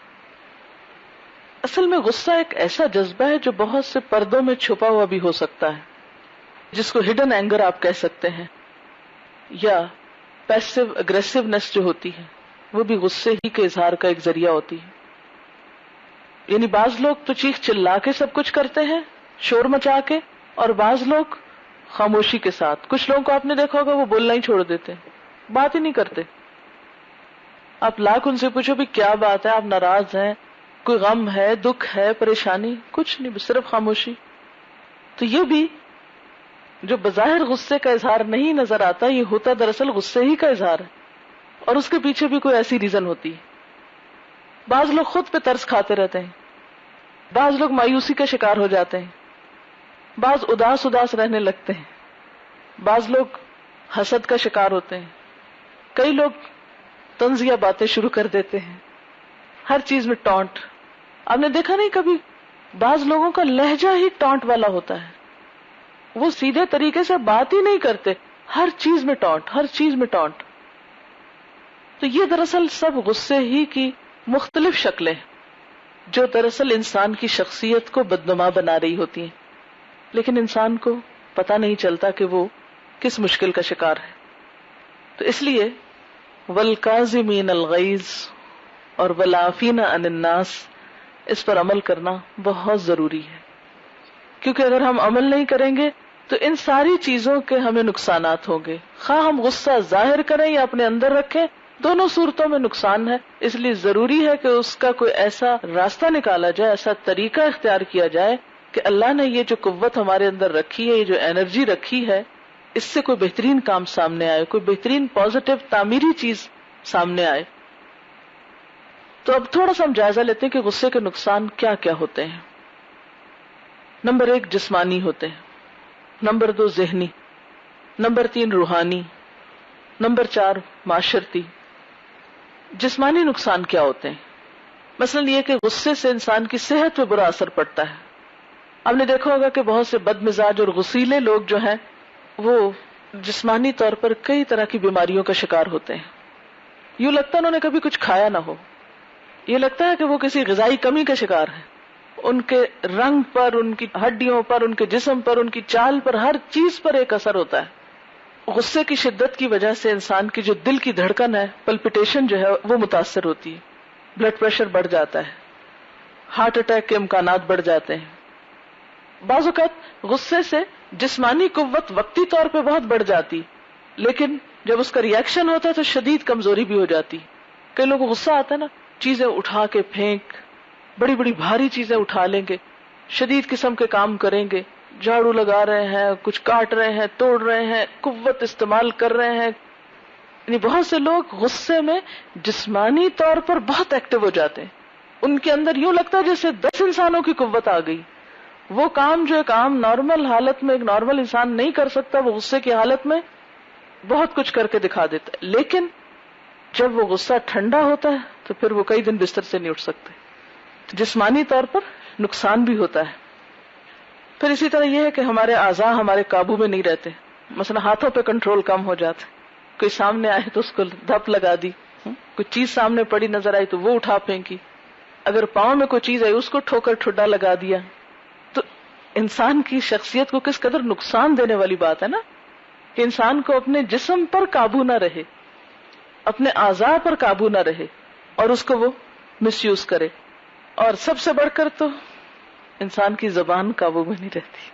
اصل میں غصہ ایک ایسا جذبہ ہے جو بہت سے پردوں میں چھپا ہوا بھی ہو سکتا ہے، جس کو ہڈن اینگر آپ کہہ سکتے ہیں، یا پیسو اگریسونیس جو ہوتی ہے وہ بھی غصے ہی کے اظہار کا ایک ذریعہ ہوتی ہے. یعنی بعض لوگ تو چیخ چلا کے سب کچھ کرتے ہیں، شور مچا کے، اور بعض لوگ خاموشی کے ساتھ. کچھ لوگوں کو آپ نے دیکھا ہوگا وہ بولنا ہی چھوڑ دیتے ہیں، بات ہی نہیں کرتے. آپ لاکھ ان سے پوچھو بھی کیا بات ہے، آپ ناراض ہیں، کوئی غم ہے، دکھ ہے، پریشانی، کچھ نہیں، صرف خاموشی. تو یہ بھی جو بظاہر غصے کا اظہار نہیں نظر آتا، یہ ہوتا دراصل غصے ہی کا اظہار ہے، اور اس کے پیچھے بھی کوئی ایسی ریزن ہوتی ہے. بعض لوگ خود پہ ترس کھاتے رہتے ہیں، بعض لوگ مایوسی کا شکار ہو جاتے ہیں، بعض اداس رہنے لگتے ہیں، بعض لوگ حسد کا شکار ہوتے ہیں، کئی لوگ طنزیہ باتیں شروع کر دیتے ہیں، ہر چیز میں ٹانٹ. آپ نے دیکھا نہیں کبھی بعض لوگوں کا لہجہ ہی ٹانٹ والا ہوتا ہے، وہ سیدھے طریقے سے بات ہی نہیں کرتے، ہر چیز میں ٹانٹ، ہر چیز میں ٹانٹ. تو یہ دراصل سب غصے ہی کی مختلف شکلیں جو دراصل انسان کی شخصیت کو بدنما بنا رہی ہوتی ہیں، لیکن انسان کو پتہ نہیں چلتا کہ وہ کس مشکل کا شکار ہے. تو اس لیے والکاظمین الغیظ اور والعافین عن الناس، اس پر عمل کرنا بہت ضروری ہے، کیونکہ اگر ہم عمل نہیں کریں گے تو ان ساری چیزوں کے ہمیں نقصانات ہوں گے. خواہ ہم غصہ ظاہر کریں یا اپنے اندر رکھیں، دونوں صورتوں میں نقصان ہے. اس لیے ضروری ہے کہ اس کا کوئی ایسا راستہ نکالا جائے، ایسا طریقہ اختیار کیا جائے کہ اللہ نے یہ جو قوت ہمارے اندر رکھی ہے، یہ جو انرجی رکھی ہے، اس سے کوئی بہترین کام سامنے آئے، کوئی بہترین پازیٹیو تعمیری چیز سامنے آئے. تو اب تھوڑا سا ہم جائزہ لیتے ہیں کہ غصے کے نقصان کیا کیا ہوتے ہیں. نمبر 1 جسمانی ہوتے ہیں، نمبر 2 ذہنی، نمبر 3 روحانی، نمبر 4 معاشرتی. جسمانی نقصان کیا ہوتے ہیں؟ مثلا یہ کہ غصے سے انسان کی صحت پہ برا اثر پڑتا ہے. آپ نے دیکھا ہوگا کہ بہت سے بد مزاج اور غصیلے لوگ جو ہیں وہ جسمانی طور پر کئی طرح کی بیماریوں کا شکار ہوتے ہیں. یوں لگتا ہے انہوں نے کبھی کچھ کھایا نہ ہو، یہ لگتا ہے کہ وہ کسی غذائی کمی کا شکار ہے. ان کے رنگ پر، ان کی ہڈیوں پر، ان کے جسم پر، ان کی چال پر، ہر چیز پر ایک اثر ہوتا ہے. غصے کی شدت کی وجہ سے انسان کی جو دل کی دھڑکن ہے، پلپیٹیشن جو ہے وہ متاثر ہوتی ہے، بلڈ پریشر بڑھ جاتا ہے، ہارٹ اٹیک کے امکانات بڑھ جاتے ہیں. بعض اوقات غصے سے جسمانی قوت وقتی طور پہ بہت بڑھ جاتی، لیکن جب اس کا ری ایکشن ہوتا ہے تو شدید کمزوری بھی ہو جاتی. کئی لوگوں کو غصہ آتا ہے نا، چیزیں اٹھا کے پھینک، بڑی بڑی بھاری چیزیں اٹھا لیں گے، شدید قسم کے کام کریں گے، جھاڑو لگا رہے ہیں، کچھ کاٹ رہے ہیں، توڑ رہے ہیں، قوت استعمال کر رہے ہیں. یعنی بہت سے لوگ غصے میں جسمانی طور پر بہت ایکٹیو ہو جاتے ہیں. ان کے اندر یوں لگتا ہے جیسے 10 انسانوں کی قوت آ گئی. وہ کام جو ایک عام نارمل حالت میں ایک نارمل انسان نہیں کر سکتا، وہ غصے کی حالت میں بہت کچھ کر کے دکھا دیتا ہے. لیکن جب وہ غصہ ٹھنڈا ہوتا ہے تو پھر وہ کئی دن بستر سے نہیں اٹھ سکتے. جسمانی طور پر نقصان بھی ہوتا ہے. پھر اسی طرح یہ ہے کہ ہمارے اعضاء ہمارے قابو میں نہیں رہتے. مثلا ہاتھوں پہ کنٹرول کم ہو جاتا ہے. کوئی سامنے آئے تو اس کو دھپ لگا دی، کوئی چیز سامنے پڑی نظر آئی تو وہ اٹھا پھینکی، اگر پاؤں میں کوئی چیز آئی اس کو ٹھوکر ٹھڈا لگا دیا. تو انسان کی شخصیت کو کس قدر نقصان دینے والی بات ہے نا، کہ انسان کو اپنے جسم پر قابو نہ رہے، اپنے اعضاء پر قابو نہ رہے اور اس کو وہ مس یوز کرے. اور سب سے بڑھ کر تو انسان کی زبان قابو میں نہیں رہتی.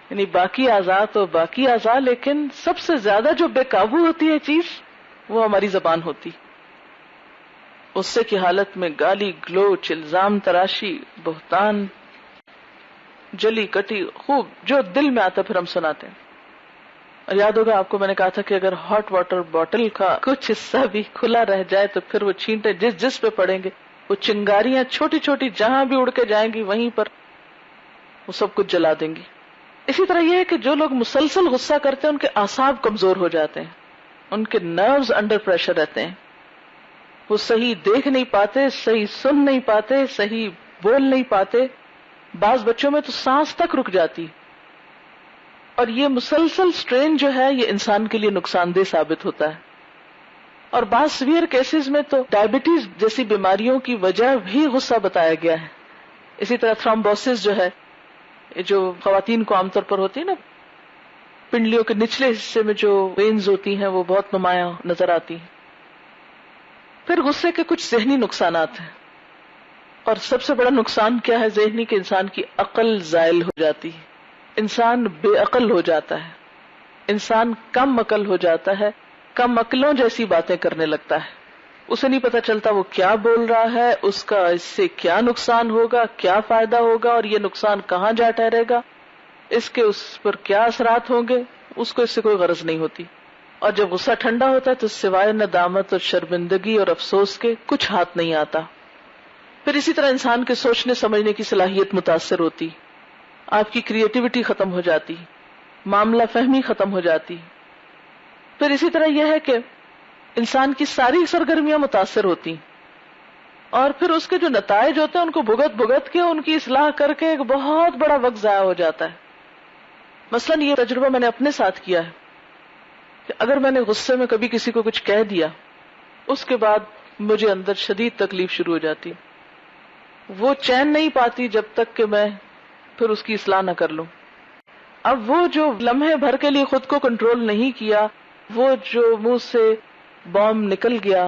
یعنی باقی اعضاء تو باقی اعضاء، لیکن سب سے زیادہ جو بے قابو ہوتی ہے چیز وہ ہماری زبان ہوتی. غصے کی حالت میں گالی گلوچ، الزام تراشی، بہتان، جلی کٹی خوب جو دل میں آتا پھر ہم سناتے ہیں. اور یاد ہوگا آپ کو میں نے کہا تھا کہ اگر ہاٹ واٹر بوٹل کا کچھ حصہ بھی کھلا رہ جائے تو پھر وہ چھینٹے جس پہ پڑیں گے، وہ چنگاریاں چھوٹی چھوٹی جہاں بھی اڑ کے جائیں گی وہیں پر وہ سب کچھ جلا دیں گی. اسی طرح یہ ہے کہ جو لوگ مسلسل غصہ کرتے ہیں ان کے اعصاب کمزور ہو جاتے ہیں، ان کے نروز انڈر پریشر رہتے ہیں، وہ صحیح دیکھ نہیں پاتے، صحیح سن نہیں پاتے، صحیح بول نہیں پاتے. بعض بچوں میں تو سانس تک رک جاتی. اور یہ مسلسل سٹرین جو ہے یہ انسان کے لیے نقصان دہ ثابت ہوتا ہے. اور بعض سیویئر کیسز میں تو ڈائبٹیز جیسی بیماریوں کی وجہ بھی غصہ بتایا گیا ہے. اسی طرح تھرومبوسس جو ہے، جو خواتین کو عام طور پر ہوتی ہے نا، پنڈلیوں کے نچلے حصے میں جو وینز ہوتی ہیں وہ بہت نمایاں نظر آتی ہیں. پھر غصے کے کچھ ذہنی نقصانات ہیں، اور سب سے بڑا نقصان کیا ہے ذہنی، کہ انسان کی عقل زائل ہو جاتی ہے، انسان بے عقل ہو جاتا ہے، انسان کم عقل ہو جاتا ہے، کم عقلوں جیسی باتیں کرنے لگتا ہے. اسے نہیں پتا چلتا وہ کیا بول رہا ہے، اس کا اس سے کیا نقصان ہوگا، کیا فائدہ ہوگا، اور یہ نقصان کہاں جا ٹھہرے گا، اس کے اس پر کیا اثرات ہوں گے، اس کو اس سے کوئی غرض نہیں ہوتی. اور جب غصہ ٹھنڈا ہوتا ہے تو سوائے ندامت اور شرمندگی اور افسوس کے کچھ ہاتھ نہیں آتا. پھر اسی طرح انسان کے سوچنے سمجھنے کی صلاحیت متاثر ہوتی، آپ کی کریٹیوٹی ختم ہو جاتی، معاملہ فہمی ختم ہو جاتی. پھر اسی طرح یہ ہے کہ انسان کی ساری سرگرمیاں متاثر ہوتی، اور پھر اس کے جو نتائج ہوتے ہیں ان کو بھگت کے ان کی اصلاح کر کے ایک بہت بڑا وقت ضائع ہو جاتا ہے. مثلا یہ تجربہ میں نے اپنے ساتھ کیا ہے کہ اگر میں نے غصے میں کبھی کسی کو کچھ کہہ دیا، اس کے بعد مجھے اندر شدید تکلیف شروع ہو جاتی. وہ چین نہیں پاتی جب تک کہ میں پھر اس کی اصلاح نہ کر لوں. اب وہ جو لمحے بھر کے لیے خود کو کنٹرول نہیں کیا، وہ جو منہ سے بام نکل گیا،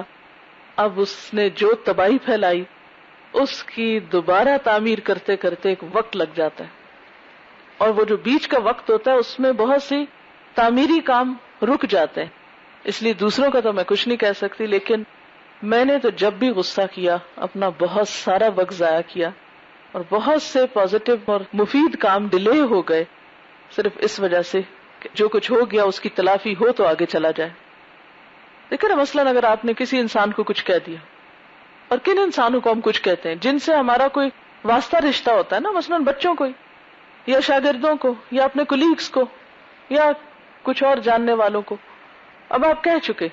اب اس نے جو تباہی پھیلائی، اس کی دوبارہ تعمیر کرتے کرتے ایک وقت لگ جاتا ہے. اور وہ جو بیچ کا وقت ہوتا ہے اس میں بہت سی تعمیری کام رک جاتے ہیں. اس لیے دوسروں کا تو میں کچھ نہیں کہہ سکتی، لیکن میں نے تو جب بھی غصہ کیا اپنا بہت سارا وقت ضائع کیا، اور بہت سے پازیٹو اور مفید کام ڈیلے ہو گئے صرف اس وجہ سے کہ جو کچھ ہو گیا اس کی تلافی ہو تو آگے چلا جائے. دیکھیں نا، مثلاً اگر آپ نے کسی انسان کو کچھ کہہ دیا، اور کن انسانوں کو ہم کچھ کہتے ہیں جن سے ہمارا کوئی واسطہ رشتہ ہوتا ہے نا، مثلاً بچوں کو یا شاگردوں کو یا اپنے کولیگز کو یا کچھ اور جاننے والوں کو، اب آپ کہہ چکے،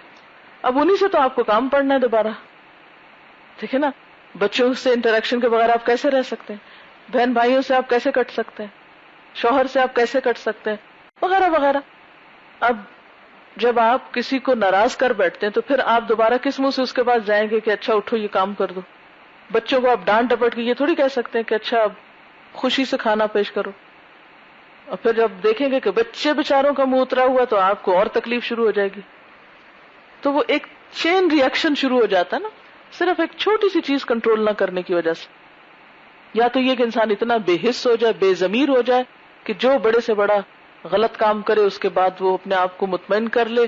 اب انہی سے تو آپ کو کام پڑنا ہے دوبارہ. دیکھیں نا، بچوں سے انٹریکشن کے بغیر آپ کیسے رہ سکتے ہیں، بہن بھائیوں سے آپ کیسے کٹ سکتے ہیں، شوہر سے آپ کیسے کٹ سکتے ہیں، وغیرہ وغیرہ. اب جب آپ کسی کو ناراض کر بیٹھتے ہیں تو پھر آپ دوبارہ کس منہ سے اس کے پاس جائیں گے کہ اچھا اٹھو یہ کام کر دو. بچوں کو آپ ڈانٹ ڈپٹ کے یہ تھوڑی کہہ سکتے ہیں کہ اچھا اب خوشی سے کھانا پیش کرو، اور پھر جب دیکھیں گے کہ بچے بیچاروں کا منہ اترا ہوا تو آپ کو اور تکلیف شروع ہو جائے گی. تو وہ ایک چین ری ایکشن شروع ہو جاتا ہے نا، صرف ایک چھوٹی سی چیز کنٹرول نہ کرنے کی وجہ سے. یا تو یہ کہ انسان اتنا بے حس ہو جائے، بے ضمیر ہو جائے کہ جو بڑے سے بڑا غلط کام کرے اس کے بعد وہ اپنے آپ کو مطمئن کر لے،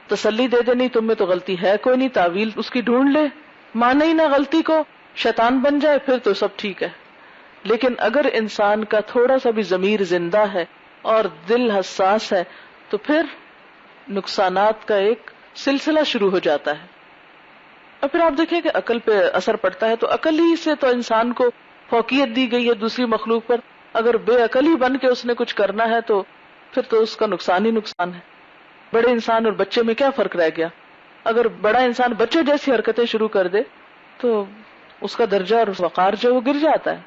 تسلی دے دے نہیں تم میں تو غلطی ہے کوئی نہیں، تعویل اس کی ڈھونڈ لے، مانے ہی نہ غلطی کو، شیطان بن جائے، پھر تو سب ٹھیک ہے. لیکن اگر انسان کا تھوڑا سا بھی ضمیر زندہ ہے اور دل حساس ہے تو پھر نقصانات کا ایک سلسلہ شروع ہو جاتا ہے. اور پھر آپ دیکھیں کہ عقل پہ اثر پڑتا ہے، تو عقل ہی سے تو انسان کو فوقیت دی گئی ہے دوسری مخلوق پر. اگر بے عقل ہی بن کے اس نے کچھ کرنا ہے تو پھر تو اس کا نقصان ہی نقصان ہے. بڑے انسان اور بچے میں کیا فرق رہ گیا؟ اگر بڑا انسان بچوں جیسی حرکتیں شروع کر دے تو اس کا درجہ اور وقار جو وہ گر جاتا ہے.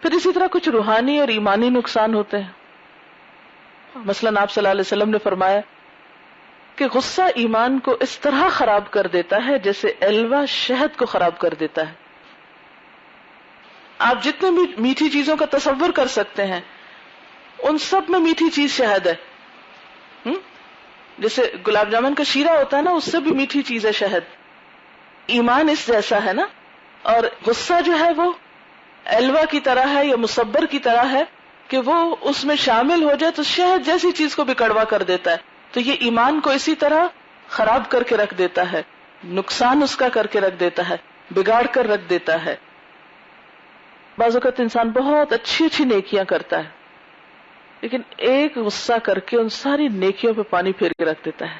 پھر اسی طرح کچھ روحانی اور ایمانی نقصان ہوتے ہیں. مثلاً آپ صلی اللہ علیہ وسلم نے فرمایا کہ غصہ ایمان کو اس طرح خراب کر دیتا ہے جیسے ایلوا شہد کو خراب کر دیتا ہے. آپ جتنے بھی میٹھی چیزوں کا تصور کر سکتے ہیں ان سب میں میٹھی چیز شہد ہے. جیسے گلاب جامن کا شیرہ ہوتا ہے نا، اس سے بھی میٹھی چیز ہے شہد. ایمان اس جیسا ہے نا، اور غصہ جو ہے وہ ایلوا کی طرح ہے یا مصبر کی طرح ہے کہ وہ اس میں شامل ہو جائے تو شہد جیسی چیز کو بھی کڑوا کر دیتا ہے. تو یہ ایمان کو اسی طرح خراب کر کے رکھ دیتا ہے، نقصان اس کا کر کے رکھ دیتا ہے، بگاڑ کر رکھ دیتا ہے. بعض اوقات انسان بہت اچھی اچھی نیکیاں کرتا ہے لیکن ایک غصہ کر کے ان ساری نیکیوں پہ پانی پھیر کے رکھ دیتا ہے.